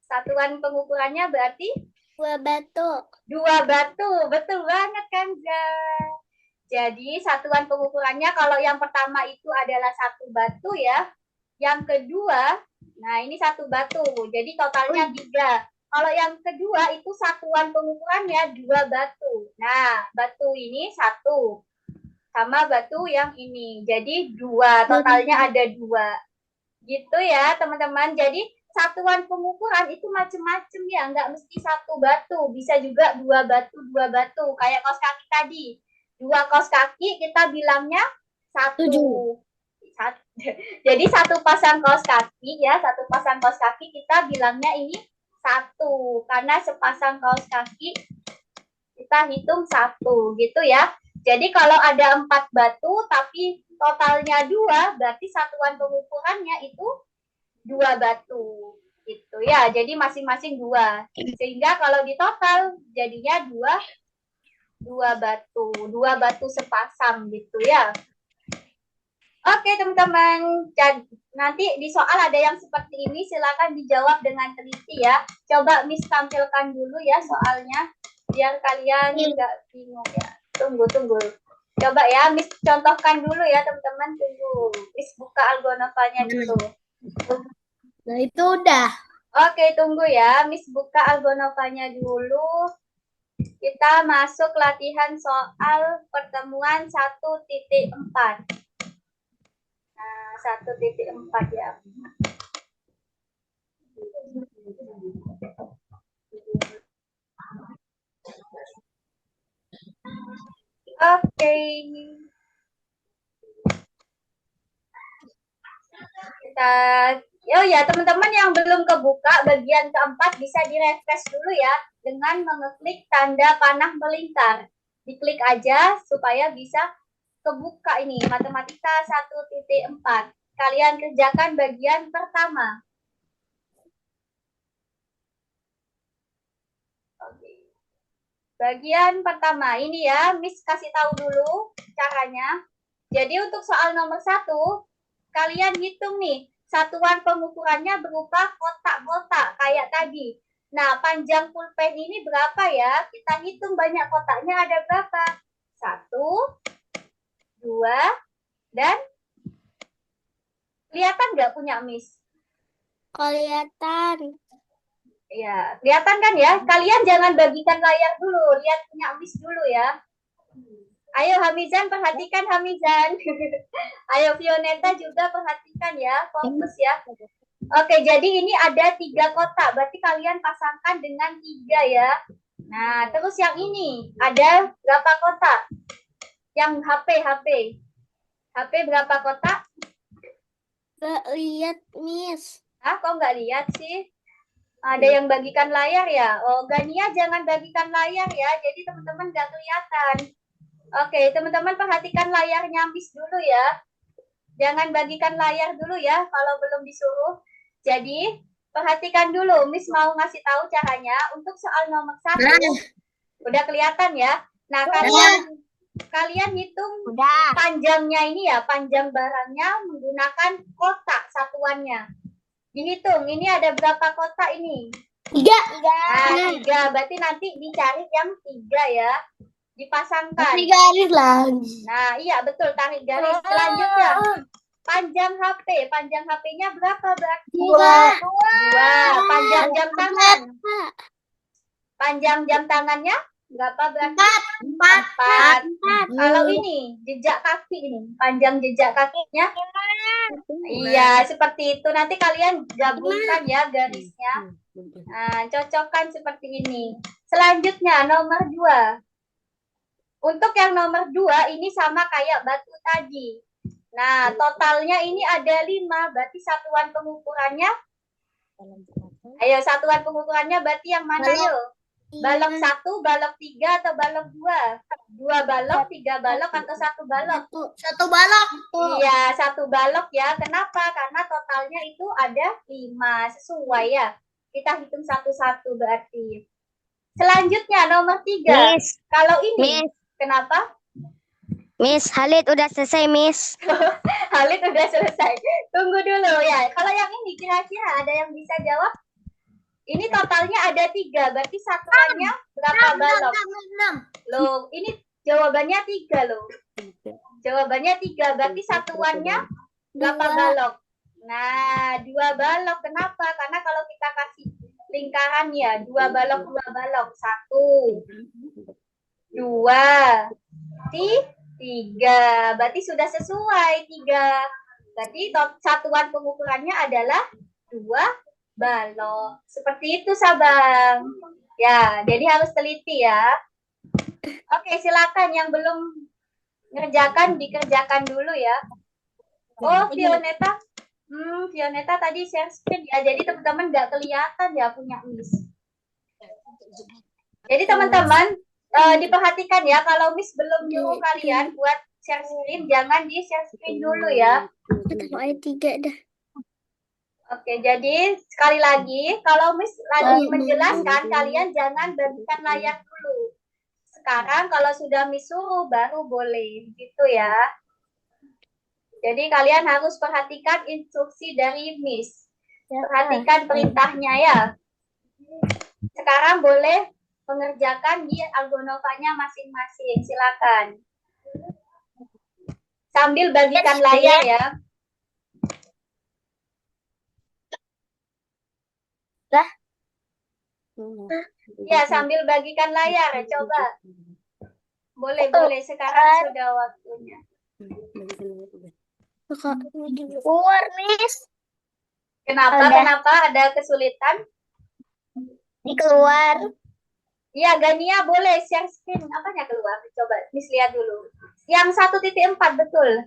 Satuan pengukurannya berarti 2 batu. 2 batu. Betul banget kan, guys? Jadi satuan pengukurannya kalau yang pertama itu adalah 1 batu ya. Yang kedua, nah ini 1 batu. Jadi totalnya 3. Kalau yang kedua itu satuan pengukurannya 2 batu. Nah, batu ini 1 sama batu yang ini. Jadi 2, totalnya ada 2. Gitu ya, teman-teman. Jadi satuan pengukuran itu macam-macam ya, nggak mesti 1 batu, bisa juga 2 batu, 2 batu. Kayak kaos kaki tadi. 2 kaos kaki kita bilangnya 1. Jadi 1 pasang kaos kaki ya, 1 pasang kaos kaki kita bilangnya ini 1 karena sepasang kaos kaki kita hitung 1 gitu ya. Jadi kalau ada 4 batu tapi totalnya 2 berarti satuan pengukurannya itu 2 batu gitu ya. Jadi masing-masing 2. Sehingga kalau di total jadinya 2 batu sepasang gitu ya. Oke teman-teman, nanti di soal ada yang seperti ini, silakan dijawab dengan teliti ya. Coba Miss tampilkan dulu ya soalnya, biar kalian nggak bingung ya. Tunggu. Coba ya, Miss contohkan dulu ya teman-teman, tunggu. Miss buka Algonovanya dulu. Nah itu udah. Oke, tunggu ya, Miss buka Algonovanya dulu. Kita masuk latihan soal pertemuan 1.4. Nah, 1.4 ya. Oke. Oh ya, teman-teman yang belum kebuka bagian keempat bisa direfresh dulu ya dengan mengeklik tanda panah melingkar. Diklik aja supaya bisa kebuka ini matematika 1.4. Kalian kerjakan bagian pertama. Oke. Bagian pertama ini ya, Miss kasih tahu dulu caranya. Jadi untuk soal nomor 1, kalian hitung nih, satuan pengukurannya berupa kotak-kotak kayak tadi. Nah, panjang pulpen ini berapa ya? Kita hitung banyak kotaknya ada berapa? 1, 2, dan kelihatan nggak punya Miss? Kelihatan. Ya, kelihatan kan ya? Kalian jangan bagikan layar dulu, lihat punya Miss dulu ya. Ayo Hamizan, perhatikan Hamizan. Ayo Fioneta juga perhatikan ya, fokus ya. Oke, jadi ini ada 3 kotak, berarti kalian pasangkan dengan 3 ya. Nah, terus yang ini ada berapa kotak? Yang HP berapa kotak? Gak lihat, Miss. Ah, kok nggak lihat sih? Ada yang bagikan layar ya? Oh, Gania jangan bagikan layar ya, jadi teman-teman nggak kelihatan. Oke, teman-teman perhatikan layarnya Miss dulu ya. Jangan bagikan layar dulu ya kalau belum disuruh. Jadi, perhatikan dulu. Miss mau ngasih tahu caranya untuk soal nomor 1. Udah kelihatan ya? Nah, kalian hitung panjangnya ini ya, panjang barangnya menggunakan kotak satuannya. Dihitung, ini ada berapa kotak ini? 3. Nah, 3. Berarti nanti dicari yang 3 ya. Dipasangkan. garis lagi. Nah, iya betul, tarik garis. Selanjutnya, panjang HP. Panjang HP-nya berapa berarti? 2. Panjang jam tangan. Panjang jam tangannya berapa berarti? 4. Kalau ini, jejak kaki ini. Panjang jejak kakinya? Iya, seperti itu. Nanti kalian gabungkan ya garisnya. Nah, cocokkan seperti ini. Selanjutnya, nomor 2. Untuk yang nomor 2 ini sama kayak batu tadi. Nah, totalnya ini ada 5. Berarti satuan pengukurannya. Ayo, satuan pengukurannya berarti yang mana yuk? Balok 1, balok 3, atau balok 2? 2 balok, 3 balok, atau 1 balok? 1 balok. Iya, 1 balok ya. Kenapa? Karena totalnya itu ada 5. Sesuai ya. Kita hitung satu-satu berarti. Selanjutnya nomor 3. Miss, Kalau ini, Miss, kenapa? Miss, Halid udah selesai, Miss. Halid udah selesai. Tunggu dulu ya. Kalau yang ini kira-kira ada yang bisa jawab? Ini totalnya ada 3. Berarti satuannya berapa balok? 6. Loh, ini jawabannya 3 loh. Jawabannya 3. Berarti satuannya berapa balok? Nah, 2 balok. Kenapa? Karena kalau kita kasih lingkaran ya, 2 balok, 2 balok. 1, 2, 3. Berarti sudah sesuai 3. Berarti satuan pengukurannya adalah 2 balok. Seperti itu, Sabang. Ya, jadi harus teliti ya. Oke, silakan yang belum ngerjakan dikerjakan dulu ya. Oh, Fioneta. Fioneta tadi share screen ya. Jadi teman-teman nggak kelihatan ya punya Miss. Jadi teman-teman diperhatikan ya, kalau Miss belum nyuruh kalian buat share screen, jangan di share screen dulu ya. Ayat 3 dah. Oke, jadi sekali lagi, kalau Miss lagi menjelaskan, kalian jangan bagikan layar dulu. Sekarang kalau sudah Miss suruh, baru boleh. Gitu ya. Jadi kalian harus perhatikan instruksi dari Miss. Perhatikan perintahnya ya. Sekarang boleh mengerjakan di Algonovanya masing-masing. Silakan. Sambil bagikan layar ya. Ya, sambil bagikan layar. Coba. Boleh. Sekarang sudah waktunya. Keluar, Miss. Kenapa? Ada kesulitan? Keluar. Iya, Gania boleh share screen. Apanya keluar? Coba Miss lihat dulu. Yang 1.4 betul.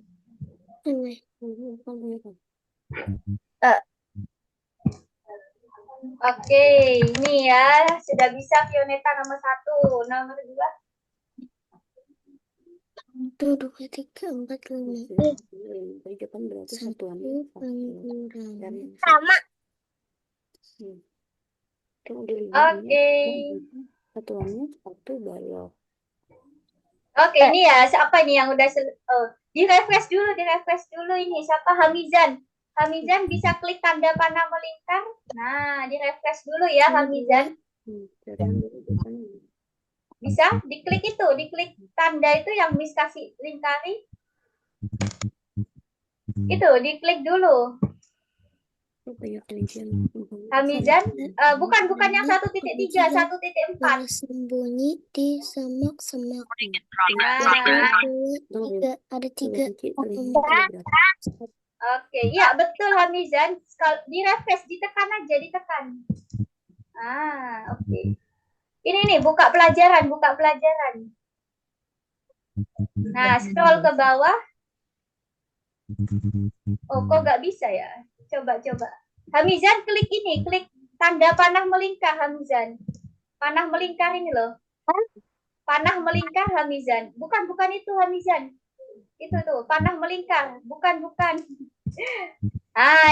Oke, ini ya sudah bisa Fioneta nomor 1, nomor 2. 1, 2, 3, 4, 5. Sama. Oke. Satuannya 1 balok. Oke, ini ya siapa ini yang udah di refresh dulu ini siapa? Hamizan. Hamizan bisa klik tanda panah melingkar. Nah, di refresh dulu ya Hamizan. Bisa diklik itu, diklik tanda itu yang Miss kasih lingkari. Itu, diklik dulu. Hamizan, bukan yang 1.3, 1.4. Bersembunyi di semak-semak. Nah, Ada tiga. oke, ya betul Hamizan. Di refresh, ditekan aja, ditekan. Oke. Ini nih, buka pelajaran. Nah, scroll ke bawah. Oh, kok nggak bisa ya? Coba. Hamizan, klik ini, klik tanda panah melingkar Hamizan. Panah melingkar ini loh. Panah melingkar Hamizan. Bukan itu Hamizan. Itu tuh, panah melingkar. Bukan.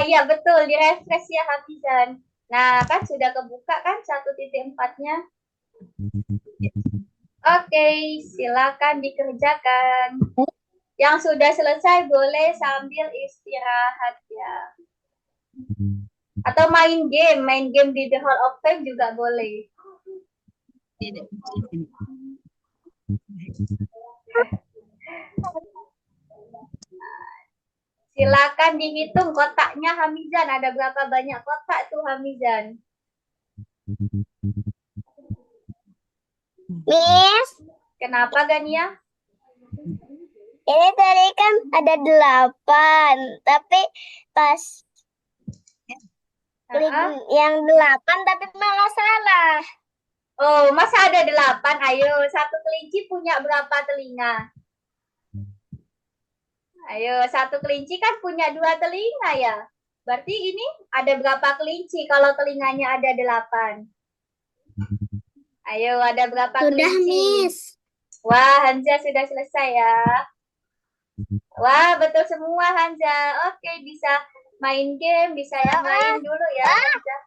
Iya betul, di refresh ya Hamizan. Nah, kan sudah kebuka kan 1.4-nya. Oke, silakan dikerjakan. Yang sudah selesai boleh sambil istirahat ya. Atau main game di The Hall of Fame juga boleh. Silakan dihitung kotaknya Hamizan. Ada berapa banyak kotak tuh Hamizan? Miss, Kenapa Gania? ini tadi kan ada 8, tapi pas klik yang 8 tapi malah salah. Oh, masa ada 8? Ayo, satu kelinci punya berapa telinga? Ayo, satu kelinci kan punya 2 telinga ya. Berarti ini ada berapa kelinci kalau telinganya ada 8? Ayo, ada berapa Sudah, kelinci? Miss. Wah, Hanza sudah selesai ya. Wah, betul semua Hanza. Oke, bisa main game, bisa yang lain dulu ya Hanza.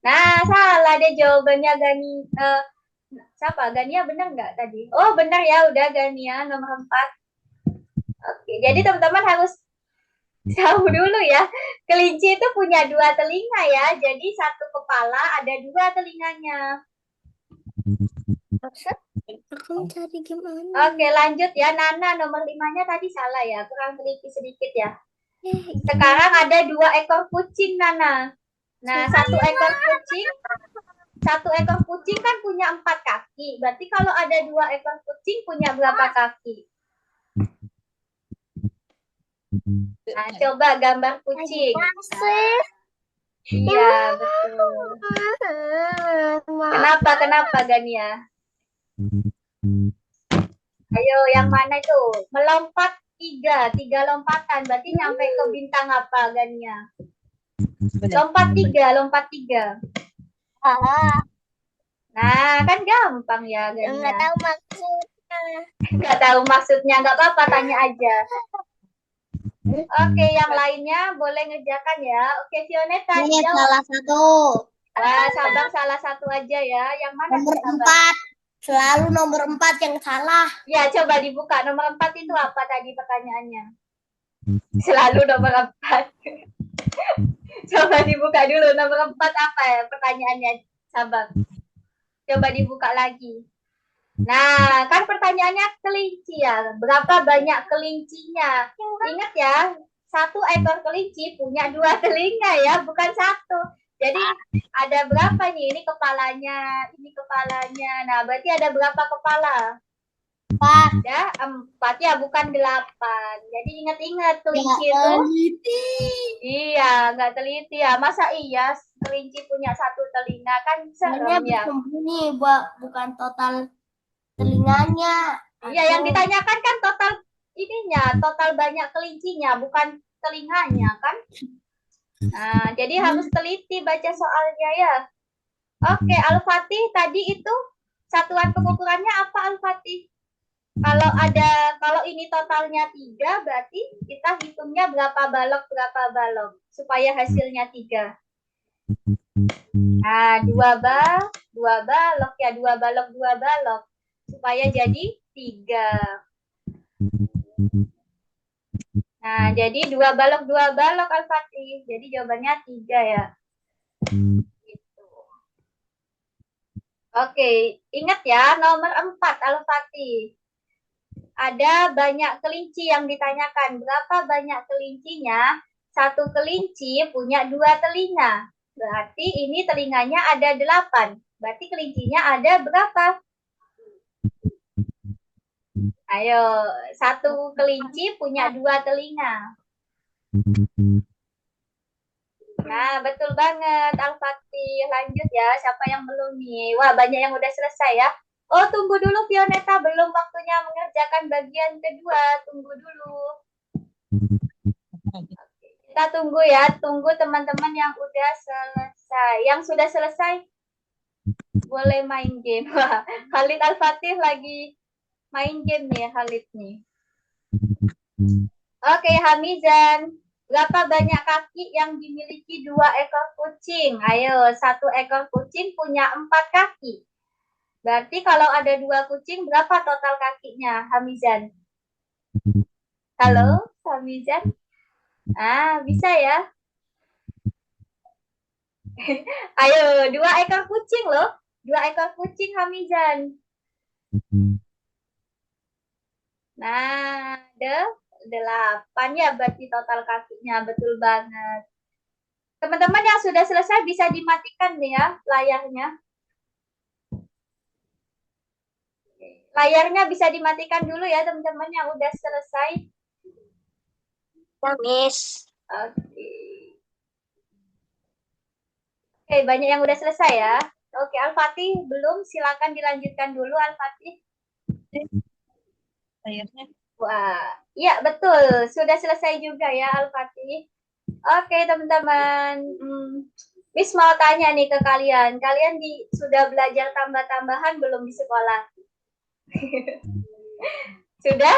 Nah, salah deh jawabannya Gani. Siapa? Gania benar nggak tadi? Oh, benar ya, udah Gania nomor 4. Oke, jadi teman-teman harus tahu dulu ya. Kelinci itu punya 2 telinga ya. Jadi satu kepala ada 2 telinganya. Aku cari gimana? Oke, lanjut ya. Nana nomor 5-nya tadi salah ya. Kurang teliti sedikit ya. Sekarang ada 2 ekor kucing Nana. Nah, satu ekor kucing kan punya 4 kaki. Berarti kalau ada 2 ekor kucing punya berapa kaki? Nah, coba gambar kucing. Iya, betul. Kenapa Gania? Ayo, yang mana itu? Melompat 3 lompatan. Berarti nyampe ke bintang apa Gania? Lompat 3. Nah, kan gampang ya Gania. Nggak tahu maksudnya. Nggak tahu maksudnya, nggak apa-apa, tanya aja. Oke, yang lainnya boleh ngerjakan ya. Oke, Fioneta. Ini salah satu. Wah, Sabang salah satu aja ya. Yang mana? Nomor 4. Selalu nomor 4 yang salah. Ya, coba dibuka. Nomor 4 itu apa tadi pertanyaannya? Selalu nomor 4. Coba dibuka dulu. Nomor 4 apa ya pertanyaannya, Sabang? Coba dibuka lagi. Nah, kan pertanyaannya kelinci ya. Berapa banyak kelincinya? Ingat ya, satu ekor kelinci punya 2 telinga ya, bukan 1. Jadi ada berapa nih? Ini kepalanya. Nah, berarti ada berapa kepala? 4. Ya, 4 ya, bukan 8. Jadi ingat-ingat kelinci itu. Iya, nggak teliti ya. Masa iya kelinci punya 1 telinga, kan serem ya. Ini bukan total telinganya. Iya, yang ditanyakan kan total total banyak kelincinya, bukan telinganya kan. Nah, jadi harus teliti baca soalnya ya. Oke, Al-Fatih tadi itu satuan pengukurannya apa Al-Fatih? Kalau ini totalnya 3, berarti kita hitungnya berapa balok supaya hasilnya 3. Nah, 2 balok ya, 2 balok supaya jadi 3. Nah, jadi 2 balok Al-Fatih. Jadi jawabannya 3 ya. Gitu. Oke, ingat ya nomor 4 Al-Fatih. Ada banyak kelinci yang ditanyakan. Berapa banyak kelincinya? Satu kelinci punya 2 telinga. Berarti ini telinganya ada 8. Berarti kelincinya ada berapa? Ayo, satu kelinci punya 2 telinga. Nah, betul banget Al-Fatih. Lanjut ya, siapa yang belum nih? Wah, banyak yang udah selesai ya. Oh, tunggu dulu Fioneta, belum waktunya mengerjakan bagian kedua. Tunggu dulu. Kita tunggu ya, tunggu teman-teman yang udah selesai. Yang sudah selesai, boleh main game. Wah, Khalid Al-Fatih lagi main game nih, Khalid nih. Oke, Hamizan. Berapa banyak kaki yang dimiliki 2 ekor kucing? Ayo, 1 ekor kucing punya 4 kaki. Berarti kalau ada 2 kucing, berapa total kakinya, Hamizan? Halo, Hamizan? Ah, bisa ya? Ayo, 2 ekor kucing loh. 2 ekor kucing, Hamizan. Nah, 8 ya berarti total kakinya. Betul banget. Teman-teman yang sudah selesai bisa dimatikan nih ya layarnya. Layarnya bisa dimatikan dulu ya teman-teman yang udah selesai. Miss. Oke, banyak yang udah selesai ya. Oke, Al-Fatih belum, silakan dilanjutkan dulu Al-Fatih. Layarnya. Wah, iya betul, sudah selesai juga ya Al-Fatih. Oke teman-teman, Miss mau tanya nih ke kalian, sudah belajar tambah-tambahan belum di sekolah? Sudah?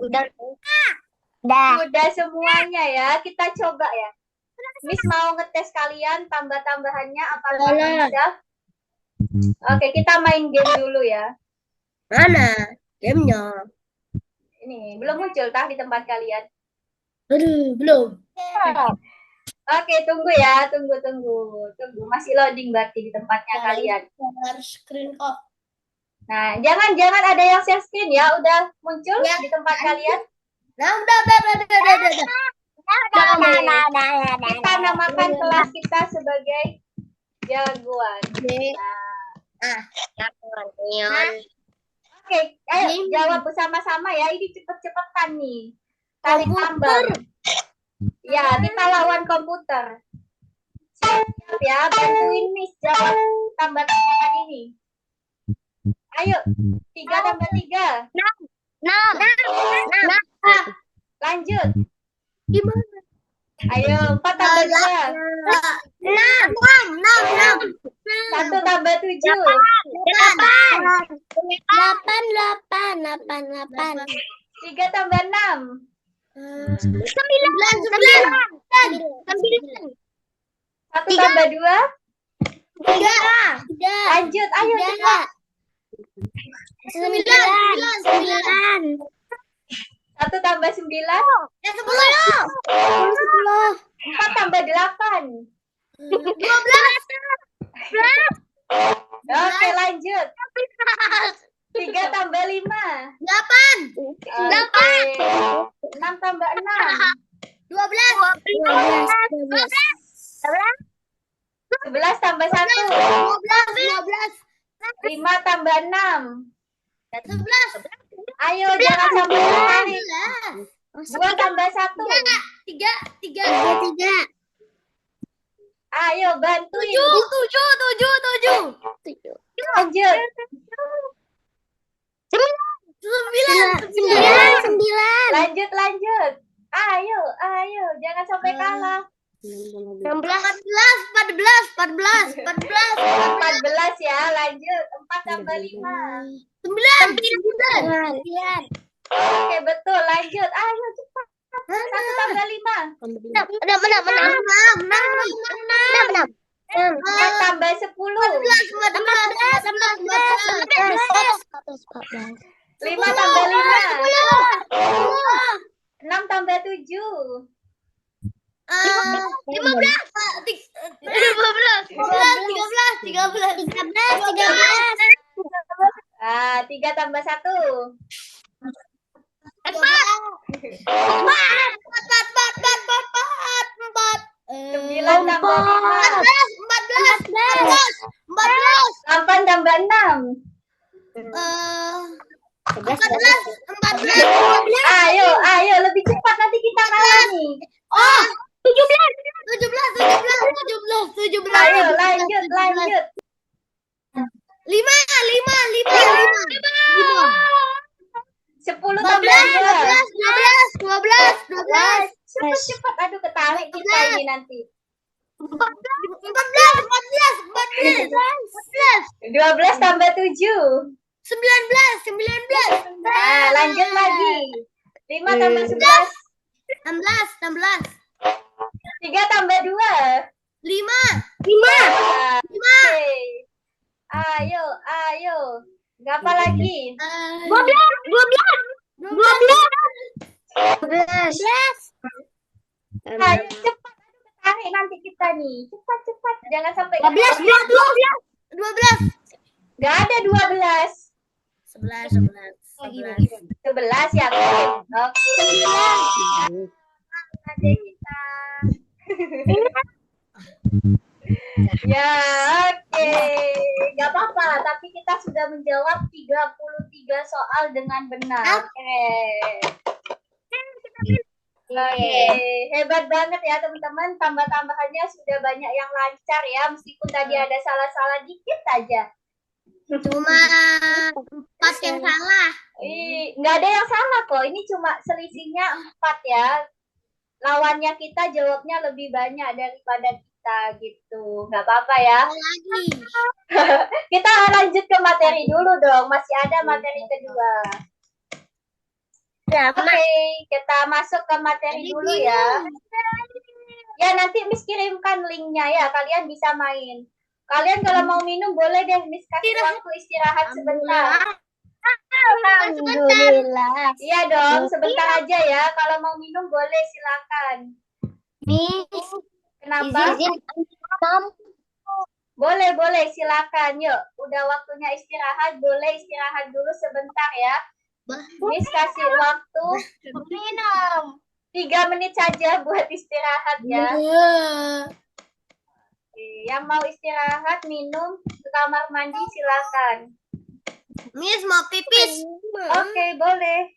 Udah. Sudah semuanya ya, kita coba ya. Miss mau ngetes kalian tambah-tambahannya apakah bisa? Oke, kita main game dulu ya. Mana gamenya? Ini belum muncul tah di tempat kalian? Aduh, belum. Oke, tunggu ya, tunggu. Masih loading berarti di tempatnya kalian. Share screen kok. Nah, jangan ada yang share screen ya, udah muncul di tempat kalian. Nah, udah. Kita namakan kelas kita sebagai jagoan. Oke, ayo jawab bersama-sama ya. Ini cepet-cepetan nih. Tarik tambah. Ya, kita lawan komputer. Siap ya, bantuin Miss jawab tambah-tambahan ini. Ayo, 3 tambah 3. 6. Lanjut. Gimana? Ayo, 4 tambah 2. 6. 1 tambah 7. 8. 3 tambah 6. 9. 1 tambah 2. 3. Lanjut, ayo cepat. 9. 1 tambah 9. 10. 4 tambah 8. 12. Oke, lanjut. 3 tambah 5. 8. Oke. 6 tambah 6. 12. 11 tambah 1. 12. 5 tambah 6. 11. Ayo, jangan sampai tertarik. 2 tambah 1. 3. Ayo, bantuin. 7. Lanjut. 9. Lanjut. Ayo. Jangan sampai kalah. 14 ya, lanjut. 4 tambah 5. 9. Oke, betul. Lanjut. Ayo, cepat. 1 tambah 5. 4 tambah 10. 5 tambah 5. 6 tambah 7. 15. 13. 3 tambah 1. 9 tambah 5. 8 tambah 6. 14. Ayo, lebih cepat nanti kita kalah nih. 17. Ayo, lanjut. 10 tambah 2. 12. Cepat. Aduh, ketarik kita ini nanti. 12 tambah 7. 19. Lanjut lagi. 5 tambah 11. 16. 3 tambah 2. 5. Oke. Ayo. Berapa lagi? 12. Ayo, cepat. Tarik nanti kita nih. Cepat. Jangan sampai 12. Gak ada 12. 11. 11 ya. Oke. Ada kita. Ya, oke. Gak apa-apa, tapi kita sudah menjawab 33 soal dengan benar. Oke, hebat banget ya teman-teman. Tambah-tambahannya sudah banyak yang lancar ya, meskipun tadi ada salah-salah dikit aja. Cuma 4 yang salah. Nggak ada yang salah kok. Ini cuma selisihnya 4 ya. Lawannya kita jawabnya lebih banyak daripada kita gitu. Nggak apa-apa ya. Lagi. Kita lanjut ke materi dulu dong. Masih ada materi kedua. Oke, kita masuk ke materi dulu ya. Ya, nanti Miss kirimkan linknya ya. Kalian bisa main. Kalian kalau mau minum boleh deh Miss kasih waktu istirahat sebentar. Alhamdulillah. Iya dong, sebentar aja ya. Kalau mau minum boleh, silakan. Miss, Kenapa? Boleh, silakan. Yuk, udah waktunya istirahat. Boleh istirahat dulu sebentar ya. Miss kasih waktu minum. 3 menit saja buat istirahat ya. Oke, yang mau istirahat, minum, ke kamar mandi silakan. Miss mau pipis. Oke, boleh.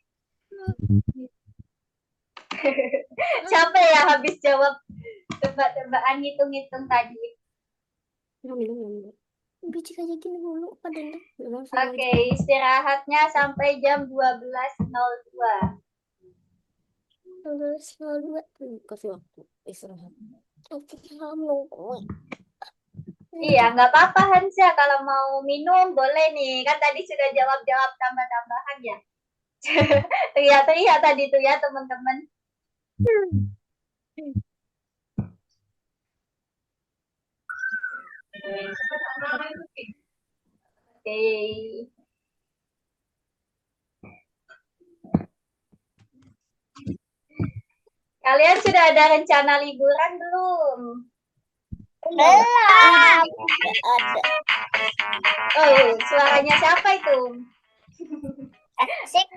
Siapa ya habis jawab tebak-tebakan hitung-hitung tadi? Bicik aja gini dulu padahal. Oke, istirahatnya sampai jam 12.02. 12.02. Kasih waktu istirahat. Oke, kamu. Iya, nggak apa-apa Hansa. Kalau mau minum boleh nih. Kan tadi sudah jawab-jawab tambah-tambahan ya. Teriak-teriak tadi tuh ya teman-teman. Oke. Kalian sudah ada rencana liburan belum? Belum. Oh, suaranya siapa itu? Asik.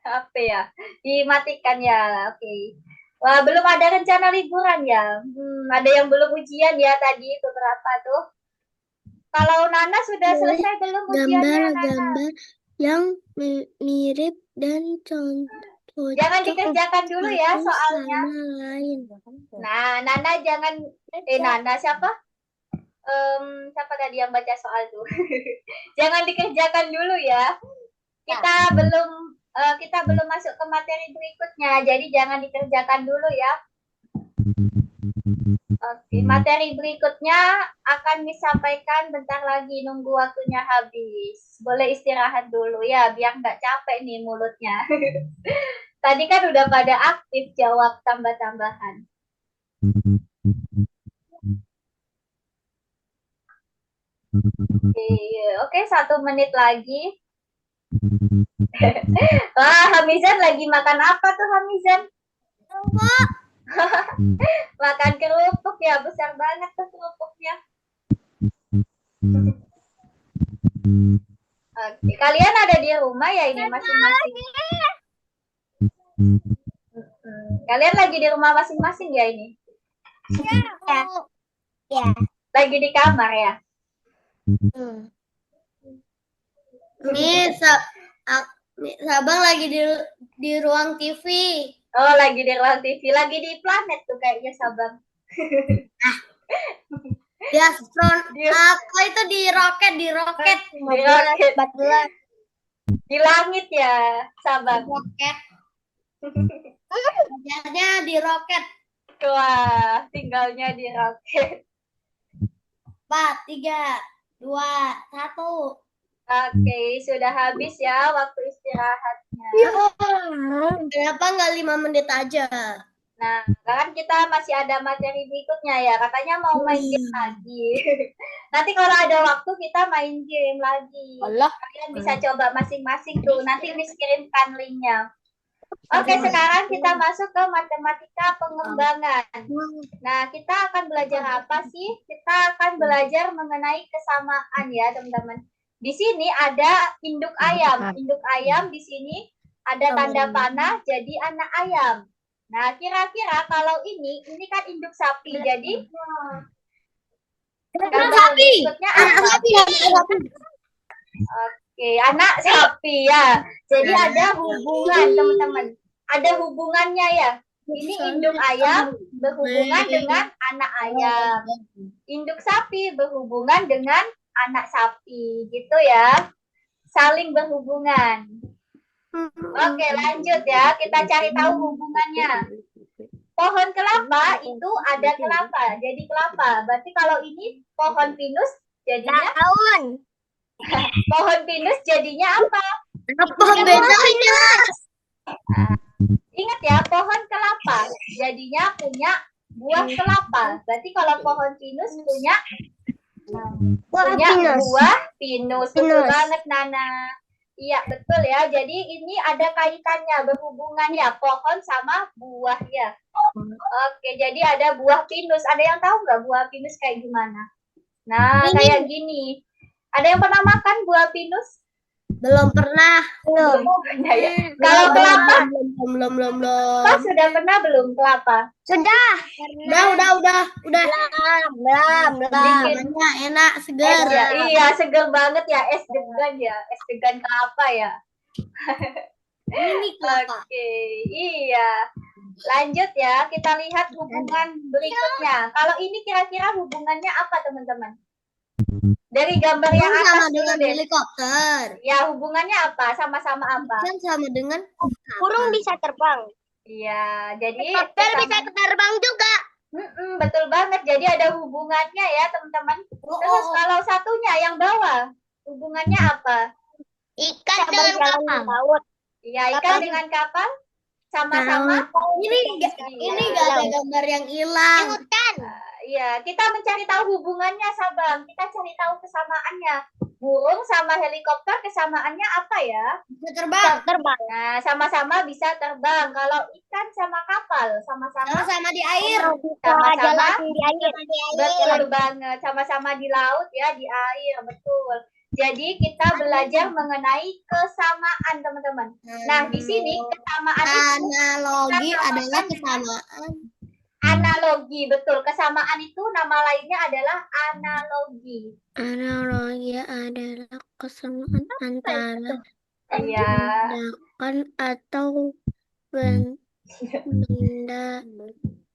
Apa ya? Dimatikan ya. Oke. Wah, belum ada rencana liburan ya. Ada yang belum ujian ya tadi beberapa tuh. Kalau Nana sudah selesai belum ujiannya, Nana? Gambar-gambar yang mirip dan contoh. Jangan dikerjakan dulu ya soalnya. Lain. Nah, Nana jangan Nana siapa? Siapa tadi yang baca soal tuh? Jangan dikerjakan dulu ya. Kita belum masuk ke materi berikutnya, jadi jangan dikerjakan dulu ya. Oke, materi berikutnya akan disampaikan bentar lagi, nunggu waktunya habis. Boleh istirahat dulu ya, biar nggak capek nih mulutnya. Tadi kan udah pada aktif jawab tambah-tambahan. Oke, 1 menit lagi. Wah, Hamizan lagi makan apa tuh Hamizan? Makan kerupuk ya, besar banget tuh kerupuknya. Oke, kalian ada di rumah ya ini masing-masing. Kalian lagi di rumah masing-masing ya ini? Ya. Lagi di kamar ya? Miss, Sabang lagi di ruang TV. Oh, lagi di ruang TV, lagi di planet tuh kayaknya Sabang. Di apa itu di roket. Di roket, di langit ya, Sabang. Roket. Tinggalnya di roket. Wah, tinggalnya di roket. 4, 3, 2, 1. Oke, sudah habis ya waktu istirahatnya. Kenapa nggak 5 menit aja? Nah, kan kita masih ada materi berikutnya ya. Katanya mau main game lagi. Nanti kalau ada waktu kita main game lagi. Kalian bisa coba masing-masing tuh. Nanti Miss kirimkan linknya. Oke, sekarang kita masuk ke matematika pengembangan. Nah, kita akan belajar apa sih? Kita akan belajar mengenai kesamaan ya, teman-teman. Di sini ada induk ayam. Induk ayam di sini ada tanda panah, jadi anak ayam. Nah, kira-kira kalau ini kan induk sapi. Jadi gambar berikutnya apa? Oke, anak sapi ya. Jadi ada hubungan, teman-teman. Ada hubungannya ya. Ini induk ayam berhubungan dengan anak ayam. Induk sapi berhubungan dengan anak sapi, gitu ya. Saling berhubungan. Oke, lanjut ya. Kita cari tahu hubungannya. Pohon kelapa itu ada kelapa, jadi kelapa. Berarti kalau ini pohon pinus jadinya pohon pinus jadinya apa? Apa bedanya? Ingat ya, pohon kelapa jadinya punya buah kelapa. Berarti kalau pohon pinus punya buah pinus. Betul banget, Nana. Iya, betul ya. Jadi ini ada kaitannya, berhubungan ya, pohon sama buah ya. Oke, jadi ada buah pinus. Ada yang tahu nggak buah pinus kayak gimana? Nah, kayak gini. Ada yang pernah makan buah pinus? Belum pernah. Belum pernah ya. Kalau kelapa? Belum. Pas sudah pernah belum kelapa? Sudah. Udah. Bikin Enak, segar. Iya, segar banget ya. Es degan ya. Es degan kelapa ya. Ini kelapa. Oke, iya. Lanjut ya, kita lihat hubungan berikutnya. Kalau ini kira-kira hubungannya apa, teman-teman? Dari gambar yang atas Sama dulu dengan deh. helikopter. Ya, hubungannya apa? Sama-sama apa? Kan sama dengan Burung bisa terbang. Iya, jadi Helikopter bisa terbang juga. betul banget. Jadi ada hubungannya ya, teman-teman. Terus kalau satunya yang bawah, hubungannya apa? Ikan dengan kapal. Iya, ikan dengan kapal sama-sama. ini nggak ada gambar yang hilang. Ikan. Iya, kita mencari tahu hubungannya, Sabang. Kita cari tahu kesamaannya. Burung sama helikopter kesamaannya apa ya? Bisa terbang. Nah, sama-sama bisa terbang. Kalau ikan sama kapal, sama-sama di air. Sama-sama di air. betul banget. Sama-sama di laut ya, di air, betul. Jadi kita belajar mengenai kesamaan, teman-teman. Nah, di sini kesamaan itu Analogi adalah kesamaan. analogi, betul. Kesamaan itu nama lainnya adalah analogi. Analogi adalah kesamaan antara Iya. tindakan atau benda.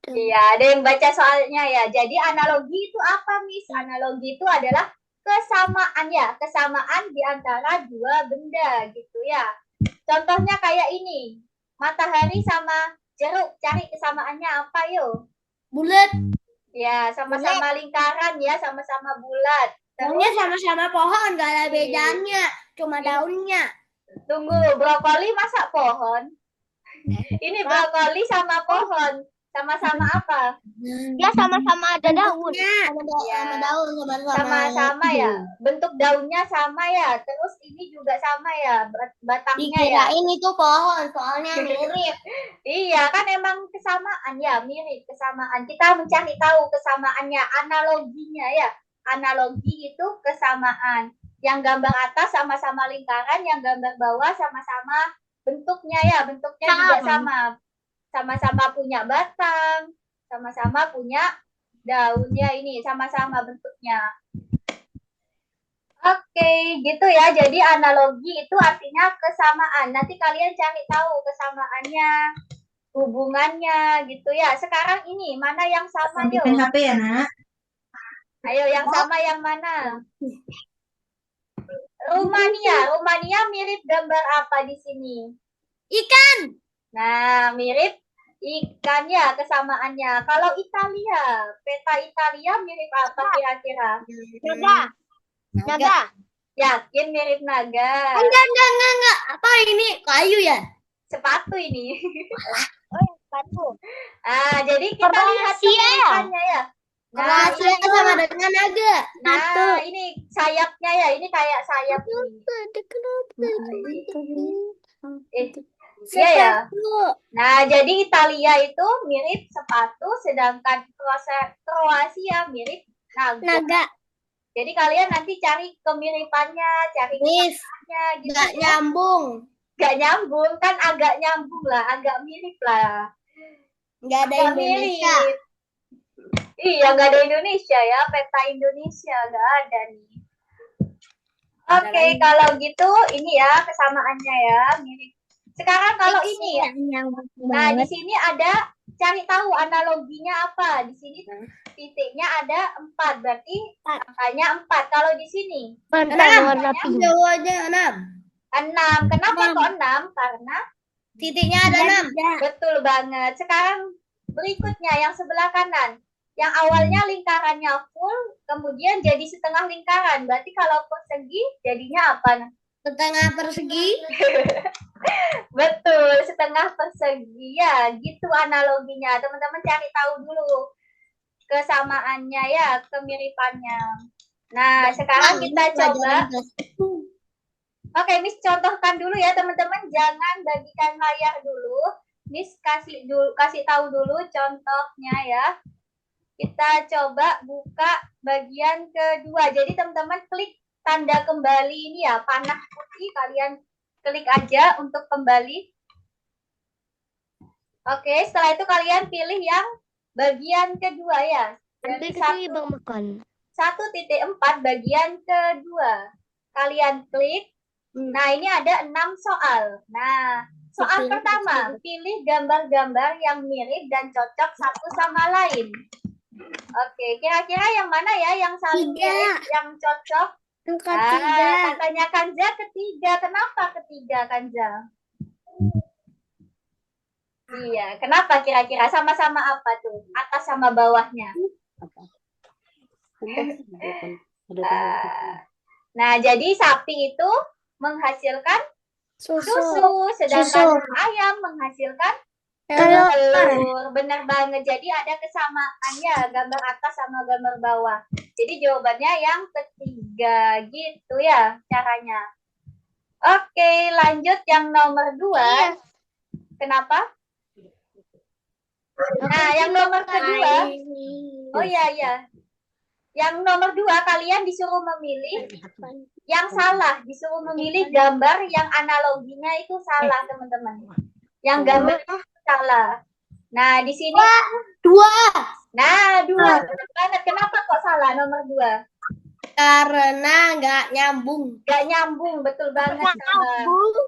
Iya, ada yang baca soalnya ya. Jadi analogi itu apa, Miss? Analogi itu adalah kesamaan ya, kesamaan di antara dua benda gitu ya. Contohnya kayak ini, matahari sama jeruk, cari kesamaannya apa yuk? Bulat. Ya, sama-sama lingkaran ya, sama-sama bulat. Daunnya sama-sama pohon, gak ada bedanya, cuma daunnya. Tunggu, brokoli masa pohon? Ini brokoli sama pohon, Sama-sama apa? Ya sama-sama ada daun. Sama daun, Sama-sama ya. Bentuk daunnya sama ya. Terus ini juga sama ya. Batangnya ya. Dikirain itu pohon, soalnya mirip. Iya, kan emang kesamaan ya, mirip kesamaan. Kita mencari tahu kesamaannya, analoginya ya. Analogi itu kesamaan. Yang gambar atas sama-sama lingkaran, yang gambar bawah sama-sama bentuknya ya. Bentuknya juga sama. Sama-sama punya batang, sama-sama punya daunnya ini, sama-sama bentuknya. Oke, gitu ya. Jadi analogi itu artinya kesamaan. Nanti kalian cari tahu kesamaannya, hubungannya gitu ya. Sekarang ini mana yang sama yuk? HP ya, Nak? Ayo yang sama yang mana? Rumania mirip gambar apa di sini? Ikan. Nah, mirip ikan ya kesamaannya. Kalau Italia, peta Italia mirip apa kira-kira? Naga. Yakin mirip naga? Enggak. Apa ini? Kayu ya? Sepatu ini. Sepatu. Jadi kita lihat kemiripannya ya. Nah, Kroasia sama dengan naga. nah ini sayapnya ya. Ini kayak sayap ini. Iya ya. Nah, jadi Italia itu mirip sepatu, sedangkan Kroasia mirip naga. Jadi kalian nanti cari kemiripannya, cari kesamaannya gitu. Nggak nyambung. Gak nyambung, kan agak nyambung lah, agak mirip lah. Nggak ada Agak Indonesia. mirip. Iya, nggak ada Indonesia ya, peta Indonesia nggak ada nih. Oke, kalau gitu ini ya kesamaannya ya, mirip. Sekarang kalau ini ya, nah di sini ada cari tahu analoginya apa. Di sini titiknya ada 4, berarti angkanya 4. Kalau di sini Warna pink. Jawabannya 6. Kenapa kok 6? Karena titiknya ada 6. betul banget. Sekarang berikutnya yang sebelah kanan. Yang awalnya lingkarannya full, kemudian jadi setengah lingkaran. Berarti kalau persegi jadinya apa? Setengah persegi. Betul, setengah persegi ya. Gitu analoginya. Teman-teman cari tahu dulu kesamaannya ya, kemiripannya. Nah, sekarang kita coba. Oke, Miss contohkan dulu ya teman-teman. Jangan bagikan layar dulu. Miss kasih tahu dulu contohnya ya. Kita coba buka bagian kedua. Jadi teman-teman klik tanda kembali ini ya, panah putih, kalian klik aja untuk kembali. Oke, setelah itu kalian pilih yang bagian kedua ya. Dari 1.4 bagian kedua. Kalian klik. Nah, ini ada 6 soal. Nah, soal pertama, pilih gambar-gambar yang mirip dan cocok satu sama lain. Oke, kira-kira yang mana ya yang saling mirip, yang cocok? Katanya Kanza ketiga. Kenapa ketiga, Kanza? Iya, kenapa kira-kira? Sama-sama apa tuh? Atas sama bawahnya. Nah, jadi sapi itu menghasilkan susu, sedangkan ayam menghasilkan telur. Benar banget. Jadi ada kesamaannya gambar atas sama gambar bawah. Jadi jawabannya yang ketiga gitu ya caranya. Oke, lanjut yang nomor 2. Kenapa? Nah, yang nomor kedua. Oh iya. Yang nomor 2 kalian disuruh memilih yang salah, disuruh memilih gambar yang analoginya itu salah, teman-teman. Yang gambar salah. Nah, di sini 2. Nah, 2. Benar banget. Kenapa kok salah nomor 2? Karena nggak nyambung. Gak nyambung, betul banget.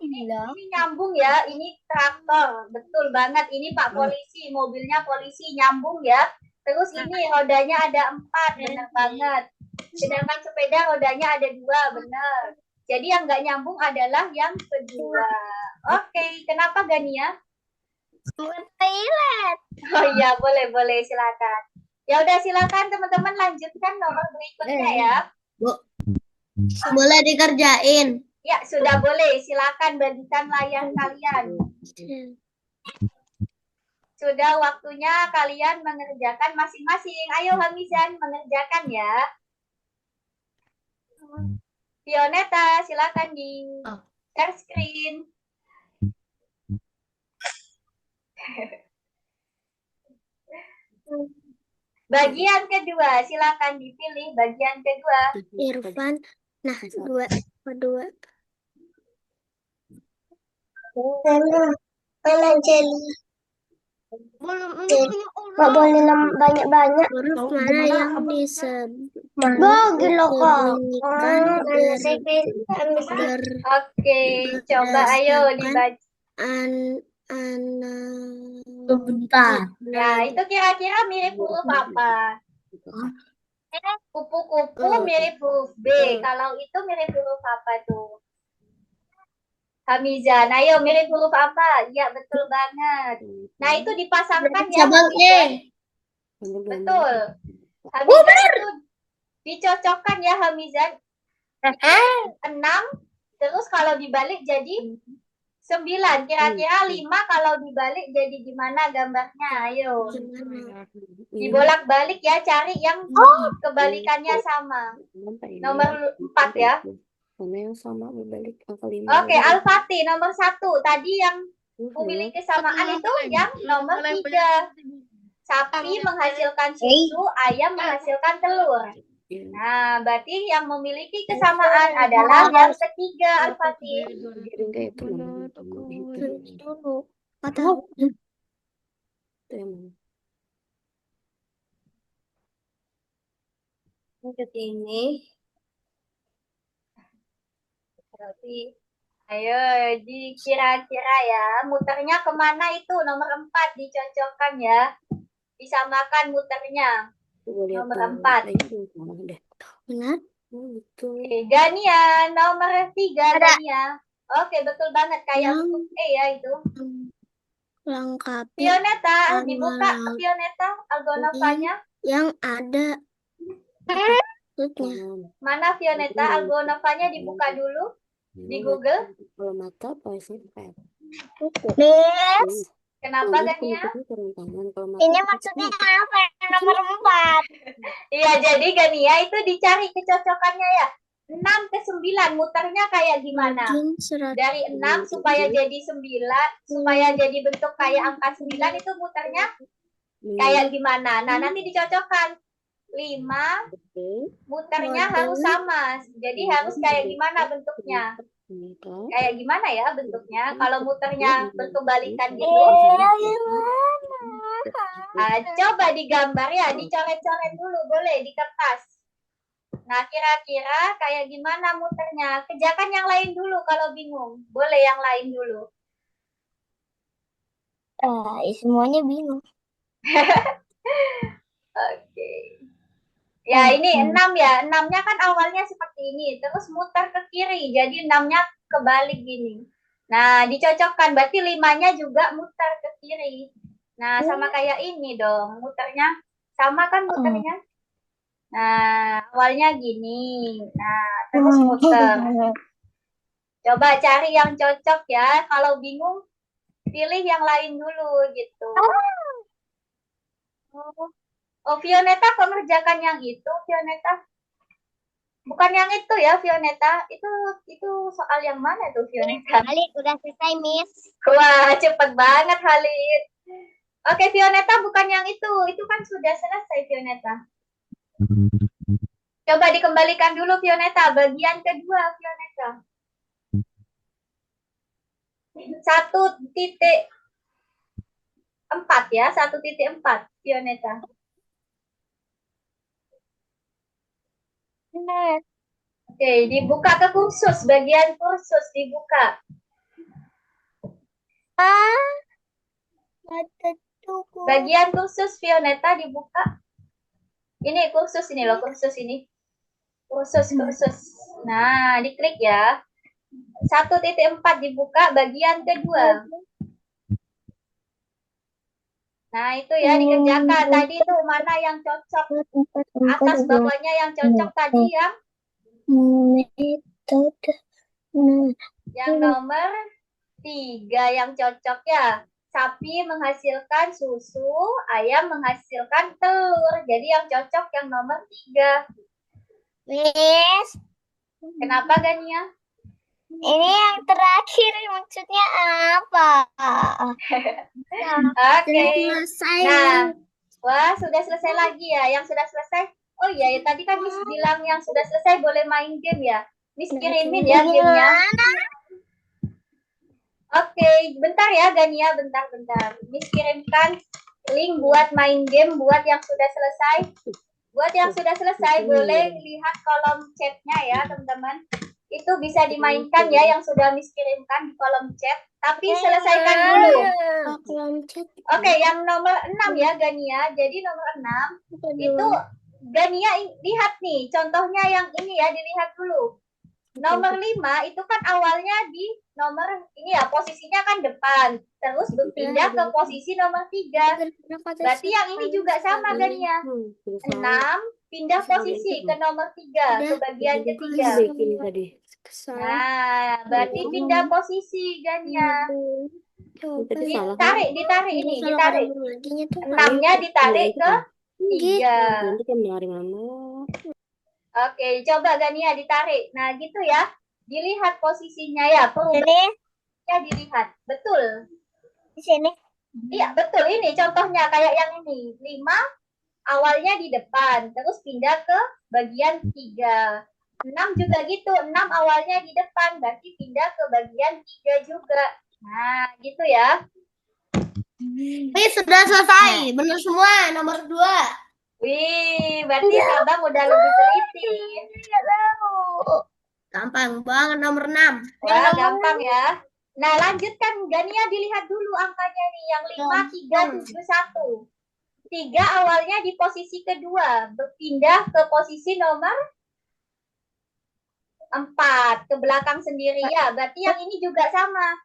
Ini nyambung ya, ini traktor. Betul banget, ini Pak Polisi, mobilnya polisi nyambung ya. Terus ini rodanya ada 4, benar banget. Sedangkan sepeda rodanya ada 2, benar. Jadi yang nggak nyambung adalah yang kedua. Oke, kenapa Gania? Toilet. Oh iya, boleh, silakan. Ya udah silakan teman-teman lanjutkan nomor berikutnya ya. Boleh dikerjain. Ya, sudah boleh. Silakan bagikan layar kalian. Sudah waktunya kalian mengerjakan masing-masing. Ayo Hamizan mengerjakan ya. Fioneta, silakan di share screen. Bagian kedua, silakan dipilih bagian kedua. Irfan. Nah, kedua. Mana Jelly? Belum, ini punya Nggak boleh banyak-banyak. Huruf mana yang disebut Bagi loh kak. bunyikan Oke, coba ayo dibaca. Bentar. Ya, itu kira-kira mirip huruf apa? Kupu-kupu mirip huruf B. Kalau itu mirip huruf apa tuh? Hamizan, ayo mirip huruf apa? Ya, betul banget. Nah, itu dipasangkan ya, Hamizan. Betul. Hamizan itu dicocokkan ya, Hamizan. 6, terus kalau dibalik jadi 9. Kira-kira 5 kalau dibalik jadi gimana gambarnya? Ayo. Dibolak-balik ya, cari yang kebalikannya sama. Nomor 4 ya. Mana yang sama berbalik angka 5? Oke, Al-Fatih nomor 1. Tadi yang memiliki kesamaan itu yang nomor 3. Sapi menghasilkan susu, ayam menghasilkan telur. Nah, berarti yang memiliki kesamaan adalah yang ketiga, Al-Fatih. Kayak itu Dulu. Atau Lanjut ini. Berarti, ayo dikira-kira ya, muternya kemana itu? Nomor 4 dicocokkan ya. Disamakan muternya. Nomor 4. benar? Oke, Gania, nomor 3 Gania. Oke, betul banget kayak huruf E ya itu. Lengkapi Fioneta, dibuka Fioneta Algonovanya. yang ada maksudnya. Mana Fioneta Algonovanya dibuka dulu di Google. Kalau mata pakai pet. Miss, Kenapa Gania? ini maksudnya apa? Nomor 4. Iya, jadi Gania itu dicari kecocokannya ya. 6 ke 9 muternya kayak gimana? Dari 6 supaya jadi 9, supaya jadi bentuk kayak angka 9 itu muternya kayak gimana? Nah, nanti dicocokkan. 5 muternya harus sama. Jadi harus kayak gimana bentuknya? Kayak gimana ya bentuknya? Kalau muternya berkebalikan gitu. Nah, coba digambar ya, dicoret-coret dulu boleh di kertas. Nah, kira-kira kayak gimana muternya? Kerjakan yang lain dulu kalau bingung. Boleh yang lain dulu. Semuanya bingung. Oke. Ya, ini 6 ya. 6-nya kan awalnya seperti ini. Terus muter ke kiri. Jadi 6-nya kebalik gini. Nah, dicocokkan. Berarti 5-nya juga muter ke kiri. Nah, sama kayak ini dong. Muternya. Sama kan muternya? Nah, awalnya gini. Nah, terus muter. Coba cari yang cocok ya. Kalau bingung, pilih yang lain dulu gitu. Oh, Fioneta kok mengerjakan yang itu, Fioneta? Bukan yang itu ya, Fioneta. Itu soal yang mana tuh, Fioneta? Halid udah selesai, Miss. Wah, cepet banget, Halid. Oke, Fioneta bukan yang itu. Itu kan sudah selesai, Fioneta. Coba dikembalikan dulu, Fioneta. Bagian kedua, Fioneta. 1.4 ya, 1.4, Fioneta. Oke, dibuka ke kursus, bagian kursus dibuka. Bagian kursus Fioneta dibuka. Ini kursus ini loh, kursus ini. Kursus. Nah, diklik ya. 1.4 dibuka bagian kedua. Nah, itu ya dikerjakan. Tadi itu mana yang cocok? Atas bawahnya yang cocok tadi yang? Yang nomor 3 yang cocok ya. sapi menghasilkan susu, ayam menghasilkan telur. Jadi yang cocok yang nomor 3. Miss, Kenapa Gania? ini yang terakhir maksudnya apa? Oke. Selesai. Nah, wah sudah selesai lagi ya. Yang sudah selesai. Oh iya, ya, tadi kan Miss bilang yang sudah selesai boleh main game ya. Miss kirimin ya gamenya. Oke, bentar ya Gania, bentar. Miss kirimkan link buat main game buat yang sudah selesai. Buat yang sudah selesai boleh lihat kolom chatnya ya teman-teman. Itu bisa dimainkan ya yang sudah Miss kirimkan di kolom chat. Tapi selesaikan dulu. Oke, yang nomor 6 ya Gania. Jadi nomor 6 itu Gania lihat nih. Contohnya yang ini ya, dilihat dulu. Nomor 5 itu kan awalnya di nomor ini ya, posisinya kan depan. Terus berpindah ke posisi nomor 3. Berarti yang ini juga sama Gania. 6 pindah posisi ke nomor 3, ke bagian ketiga. Nah, berarti pindah posisi Gania. Ditarik ini, ditarik. 6-nya ditarik ke 3. Nanti kan lari mama. Oke, coba Gania ditarik. Nah, gitu ya. Dilihat posisinya ya, perubahannya dilihat. Betul. Di sini. Iya, betul. Ini contohnya kayak yang ini. 5 awalnya di depan, terus pindah ke bagian 3. 6 juga gitu. 6 awalnya di depan, berarti pindah ke bagian 3 juga. Nah, gitu ya. Ini sudah selesai. Benar semua nomor 2. Wih, berarti Abang udah lebih teliti. Gampang banget nomor 6. Wah, gampang ya. Nah, lanjutkan. Gania dilihat dulu angkanya nih. Yang 5, 3, 7, 1. 3 awalnya di posisi kedua. Berpindah ke posisi nomor 4. Ke belakang sendiri ya. Berarti yang ini juga sama.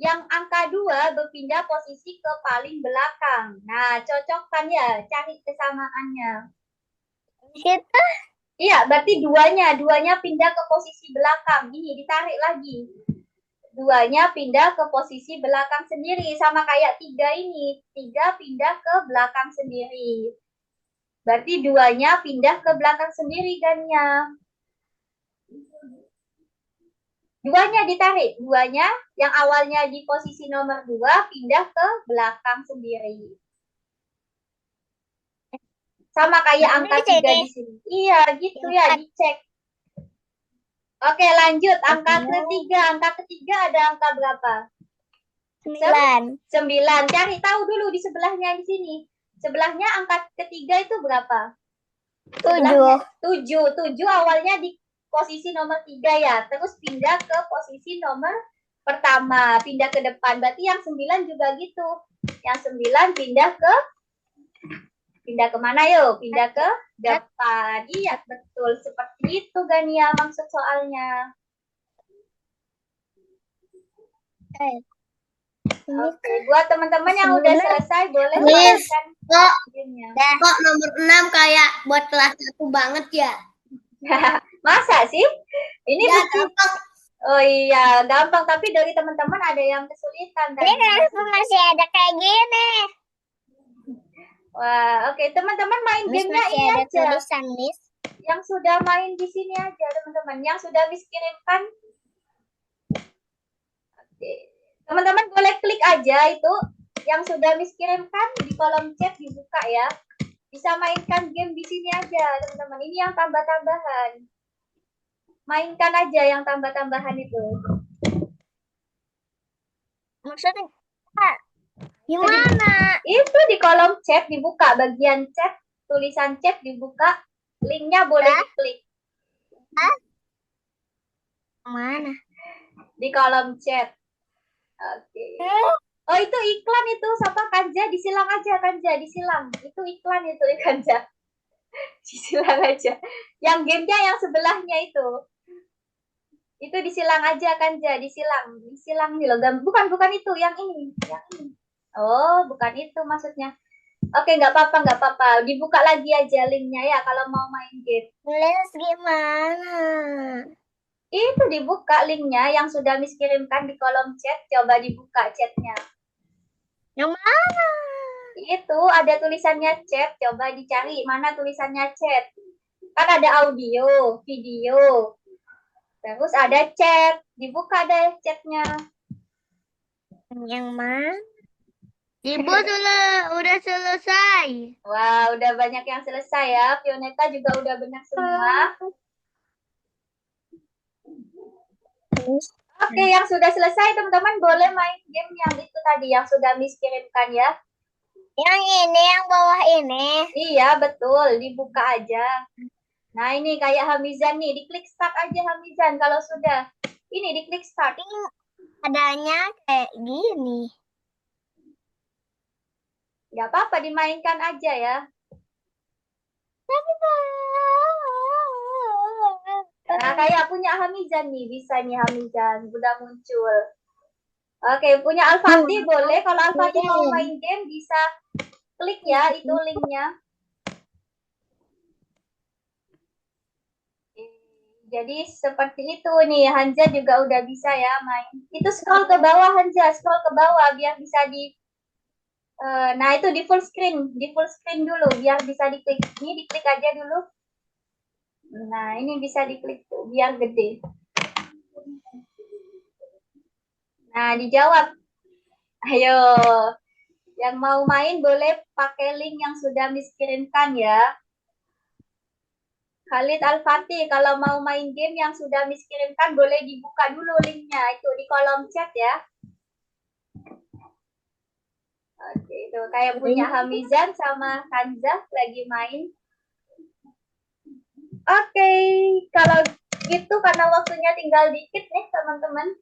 Yang angka 2 berpindah posisi ke paling belakang. Nah, cocokkan ya. Cari kesamaannya. Kita Iya, berarti duanya pindah ke posisi belakang. Ini ditarik lagi. Duanya pindah ke posisi belakang sendiri. Sama kayak 3 ini. 3 pindah ke belakang sendiri. Berarti duanya pindah ke belakang sendiri Gania. Duanya ditarik. Duanya yang awalnya di posisi nomor 2 pindah ke belakang sendiri. Sama kayak angka 3 di sini. Iya, gitu ya, dicek. Oke, lanjut. Angka ketiga. Angka ketiga ada angka berapa? 9. 9. Cari tahu dulu di sebelahnya di sini. Sebelahnya angka ketiga itu berapa? 7. 7 awalnya di posisi nomor 3 ya. Terus pindah ke posisi nomor pertama. Pindah ke depan. Berarti yang 9 juga gitu. Yang 9 pindah ke mana yuk? Pindah ke depan. Iya, betul. Seperti itu Gania maksud soalnya. Oke, buat teman-teman yang udah selesai boleh Miss, mainkan gamenya. kok nomor 6 kayak buat kelas 1 banget ya? Masa sih? Ini Ya, bukan. gampang. Oh iya, gampang. Tapi dari teman-teman ada yang kesulitan. Ini kenapa masih ada kayak gini? Wah, oke. Teman-teman main Miss, gamenya masih ini ada aja. tulisan, Miss. Yang sudah main di sini aja, teman-teman. Yang sudah Miss kirimkan. Oke. Teman-teman boleh klik aja itu. Yang sudah Miss kirimkan di kolom chat dibuka ya. Bisa mainkan game di sini aja, teman-teman. Ini yang tambah-tambahan. Mainkan aja yang tambah-tambahan itu. Maksudnya gimana? Itu di kolom chat dibuka, bagian chat, tulisan chat dibuka, linknya boleh diklik. Mana? Di kolom chat. Oke. Oh itu iklan itu, siapa Kanja? Disilang aja Kanja, disilang. Itu iklan itu Kanja. Disilang aja. Yang gamenya yang sebelahnya itu. Itu disilang aja Kanja, disilang. Disilang nih loh. Bukan itu, yang ini. Yang ini. Oh, bukan itu maksudnya. Oke, nggak apa-apa. Dibuka lagi aja linknya ya kalau mau main game. Tulis gimana? Itu dibuka linknya yang sudah Miss kirimkan di kolom chat. Coba dibuka chatnya. Yang mana? Itu ada tulisannya chat, coba dicari mana tulisannya chat. Kan ada audio, video, terus ada chat, dibuka deh chatnya. Yang mana? Ibu udah selesai. Wah, udah banyak yang selesai ya. Fioneta juga udah benar semua. Oke, yang sudah selesai teman-teman boleh main game yang itu tadi yang sudah Miss kirimkan ya. Yang ini, yang bawah ini. Iya, betul. Dibuka aja. Nah, ini kayak Hamizan nih. Diklik start aja Hamizan kalau sudah. Ini diklik start. Adanya kayak gini. Nggak apa-apa, dimainkan aja ya. Nah, kayak punya Hamizan nih. Bisa nih Hamizan. Udah muncul. Oke, punya Al-Fatih boleh. Kalau Al-Fatih mau main game, bisa klik ya. Itu linknya. Jadi seperti itu nih, Hanja juga udah bisa ya main. Itu scroll ke bawah Hanja, scroll ke bawah biar bisa di nah itu di full screen dulu biar bisa diklik. Ini diklik aja dulu. Nah, ini bisa diklik tuh biar gede. Nah, dijawab. Ayo. Yang mau main boleh pakai link yang sudah Miss kirimkan ya. Khalid Al-Fatih, kalau mau main game yang sudah Miss kirimkan, boleh dibuka dulu linknya. Itu di kolom chat ya. Oke, itu kayak punya Hamizan sama Kanzah lagi main. Oke, kalau gitu karena waktunya tinggal dikit nih teman-teman.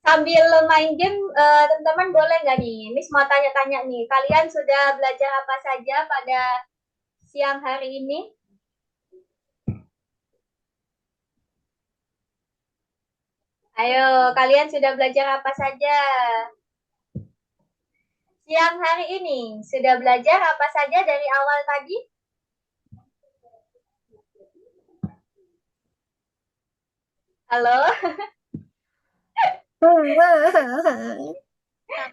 Sambil main game, teman-teman boleh nggak nih? Miss mau tanya-tanya nih, kalian sudah belajar apa saja pada siang hari ini? Ayo, kalian sudah belajar apa saja? Siang hari ini, sudah belajar apa saja dari awal tadi? Halo?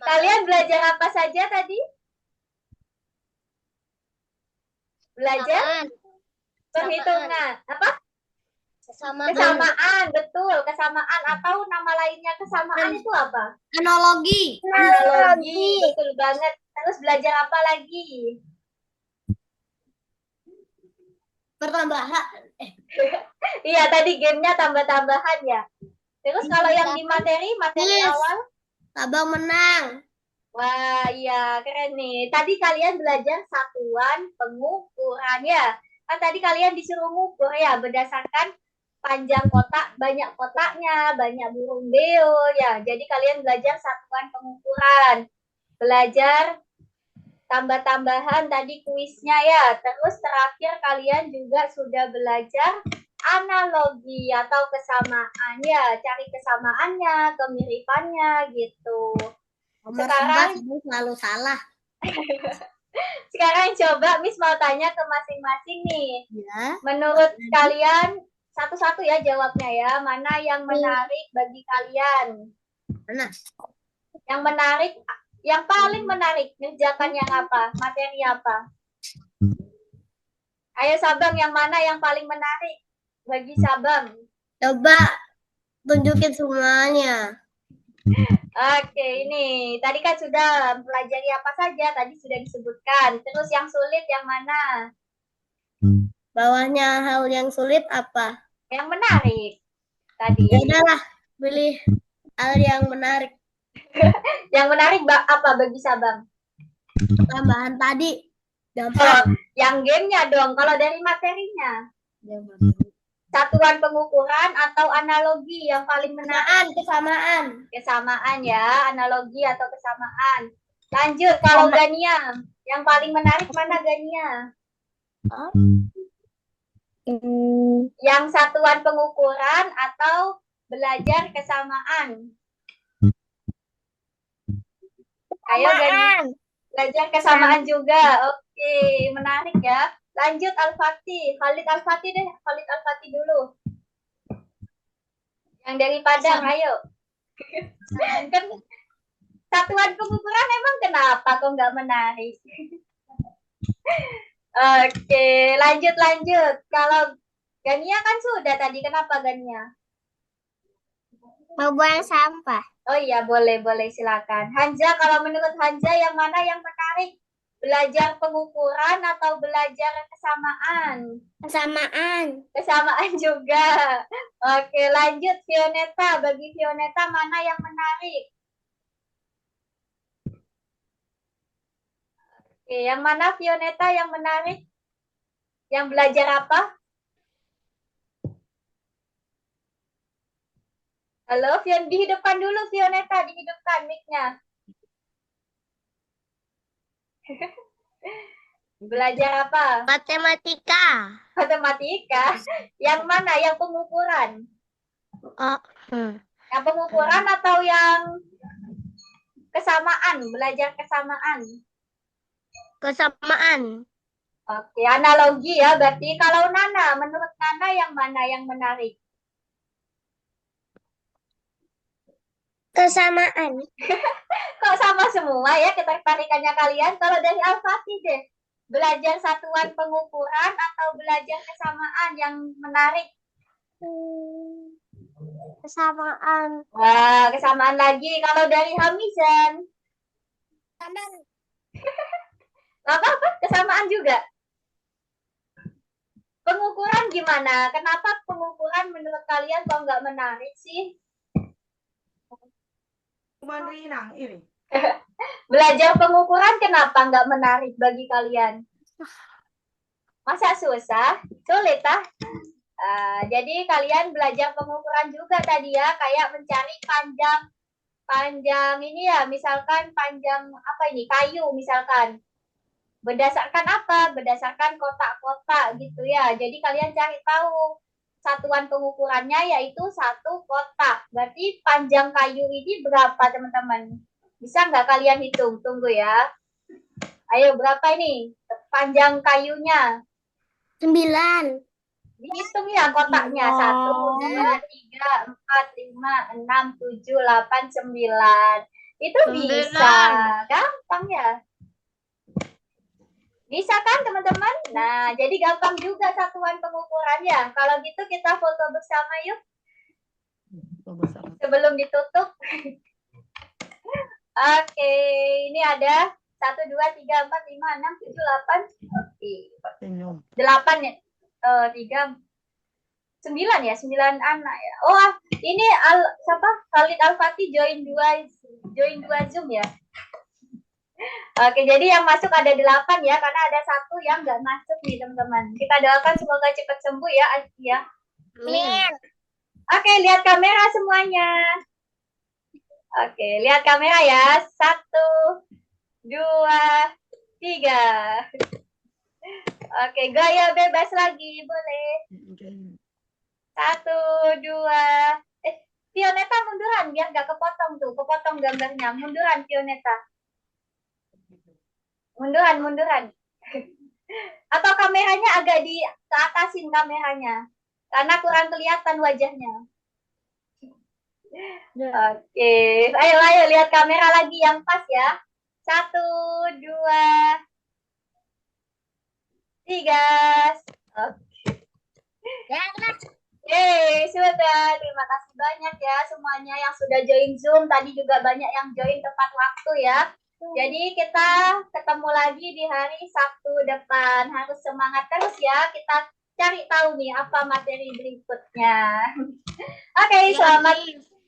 Kalian belajar apa saja tadi? Belajar perhitungan. Apa? Kesamaan, betul. Kesamaan atau nama lainnya kesamaan itu apa? Analogi. Analogi, betul banget. Terus belajar apa lagi? Pertambahan. Iya, tadi gamenya tambah-tambahan ya. Terus kalau yang di materi Yes. awal? Abang menang. Wah, iya, keren nih. Tadi kalian belajar satuan pengukuran ya. Kan tadi kalian disuruh ngukur ya, berdasarkan panjang kotak, banyak kotaknya, banyak burung beo ya. Jadi kalian belajar satuan pengukuran. Belajar tambah-tambahan tadi kuisnya ya. Terus terakhir kalian juga sudah belajar analogi atau kesamaan ya. Cari kesamaannya, kemiripannya gitu. Sekarang selalu salah. Sekarang coba Miss mau tanya ke masing-masing nih. Ya. Menurut kalian satu-satu ya jawabnya ya. Mana yang menarik bagi kalian? Mana? Yang menarik, yang paling menarik ngerjakan yang apa? Materi apa? Ayo Sabang, yang mana yang paling menarik bagi Sabang? Coba tunjukin semuanya. Oke, ini tadi kan sudah pelajari apa saja, tadi sudah disebutkan. Terus yang sulit yang mana? Bawahnya hal yang sulit apa? Yang menarik tadi. Ya udahlah, pilih hal yang menarik. Yang menarik apa bagi Sabang? Tambahan tadi. Oh, yang gamenya dong. Kalau dari materinya, satuan pengukuran atau analogi yang paling menarik? Kesamaan ya, analogi atau kesamaan. Lanjut, kalau Gania, yang paling menarik mana Gania? Yang satuan pengukuran atau belajar kesamaan? Ayo Gania, belajar kesamaan juga. Oke, menarik ya. Lanjut Al-Fatih, Khalid Al-Fatih deh, Khalid Al-Fatih dulu. Yang dari Padang, ayo. Kan satuan pengukuran emang kenapa kok nggak menarik? Oke, lanjut. Kalau Gania kan sudah tadi, kenapa Gania? Mau buang sampah. Oh iya, boleh, silakan. Hanja, kalau menurut Hanja yang mana yang menarik? Belajar pengukuran atau belajar kesamaan? Kesamaan. Kesamaan juga. Oke, lanjut Fioneta. Bagi Fioneta mana yang menarik? Oke, yang mana Fioneta yang menarik? Yang belajar apa? Halo, dihidupkan dulu Fioneta, dihidupkan mic-nya. Belajar apa? Matematika. Matematika. Yang mana? Yang pengukuran? Yang pengukuran atau yang kesamaan? Belajar kesamaan. Kesamaan. Oke, analogi ya. Berarti kalau Nana, menurut Nana yang mana yang menarik? Kesamaan. Kok sama semua ya ketertarikannya kalian? Kalau dari Al-Fatih deh, belajar satuan pengukuran atau belajar kesamaan yang menarik? Kesamaan. Wah, kesamaan lagi. Kalau dari Hamizan? Apa? Kesamaan juga? Pengukuran gimana? Kenapa pengukuran menurut kalian kok nggak menarik sih? Cuman Rinang ini. Belajar pengukuran kenapa nggak menarik bagi kalian? Masa susah? Sulit ah? Jadi kalian belajar pengukuran juga tadi ya, kayak mencari panjang ini ya, misalkan panjang apa ini, kayu misalkan. Berdasarkan apa? Berdasarkan kotak-kotak gitu ya. Jadi kalian cari tahu satuan pengukurannya yaitu 1 kotak. Berarti panjang kayu ini berapa teman-teman? Bisa nggak kalian hitung? Tunggu ya. Ayo berapa ini panjang kayunya? 9. Dihitung ya kotaknya. 1, 2, 3, 4, 5, 6, 7, 8, 9. Itu bisa. Gampang ya. Bisa kan teman-teman? Nah, jadi gampang juga satuan pengukurannya. Kalau gitu kita foto bersama yuk. Sebelum ditutup. Oke, ini ada 1, 2, 3, 4, 5, 6, 7, 8. Oke. 8 ya. 3, 9 ya, 9 anak ya. Oh, ini siapa? Khalid Al-Fatih join 2 Zoom ya. Oke, jadi yang masuk ada 8 ya, karena ada 1 yang nggak masuk nih teman-teman. Kita doakan semoga cepat sembuh ya, Asia. Amin. Oke, lihat kamera semuanya. Oke, lihat kamera ya. 1, 2, 3. Oke, gaya bebas lagi, boleh. 1, 2. Fioneta munduran biar nggak kepotong tuh, kepotong gambarnya. Munduran Fioneta. Munduran. Atau kameranya agak ke atasin kameranya. Karena kurang kelihatan wajahnya. Oke. Ayo lihat kamera lagi yang pas ya. 1, 2, 3. Oke. Sudah. Terima kasih banyak ya semuanya yang sudah join Zoom. Tadi juga banyak yang join tepat waktu ya. Jadi kita ketemu lagi di hari Sabtu depan. Harus semangat terus ya. Kita cari tahu nih apa materi berikutnya. Oke, selamat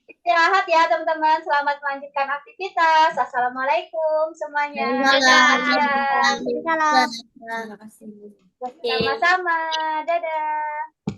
istirahat ya teman-teman. Selamat melanjutkan aktivitas. Assalamualaikum semuanya. Salam. Sama-sama. Dadah.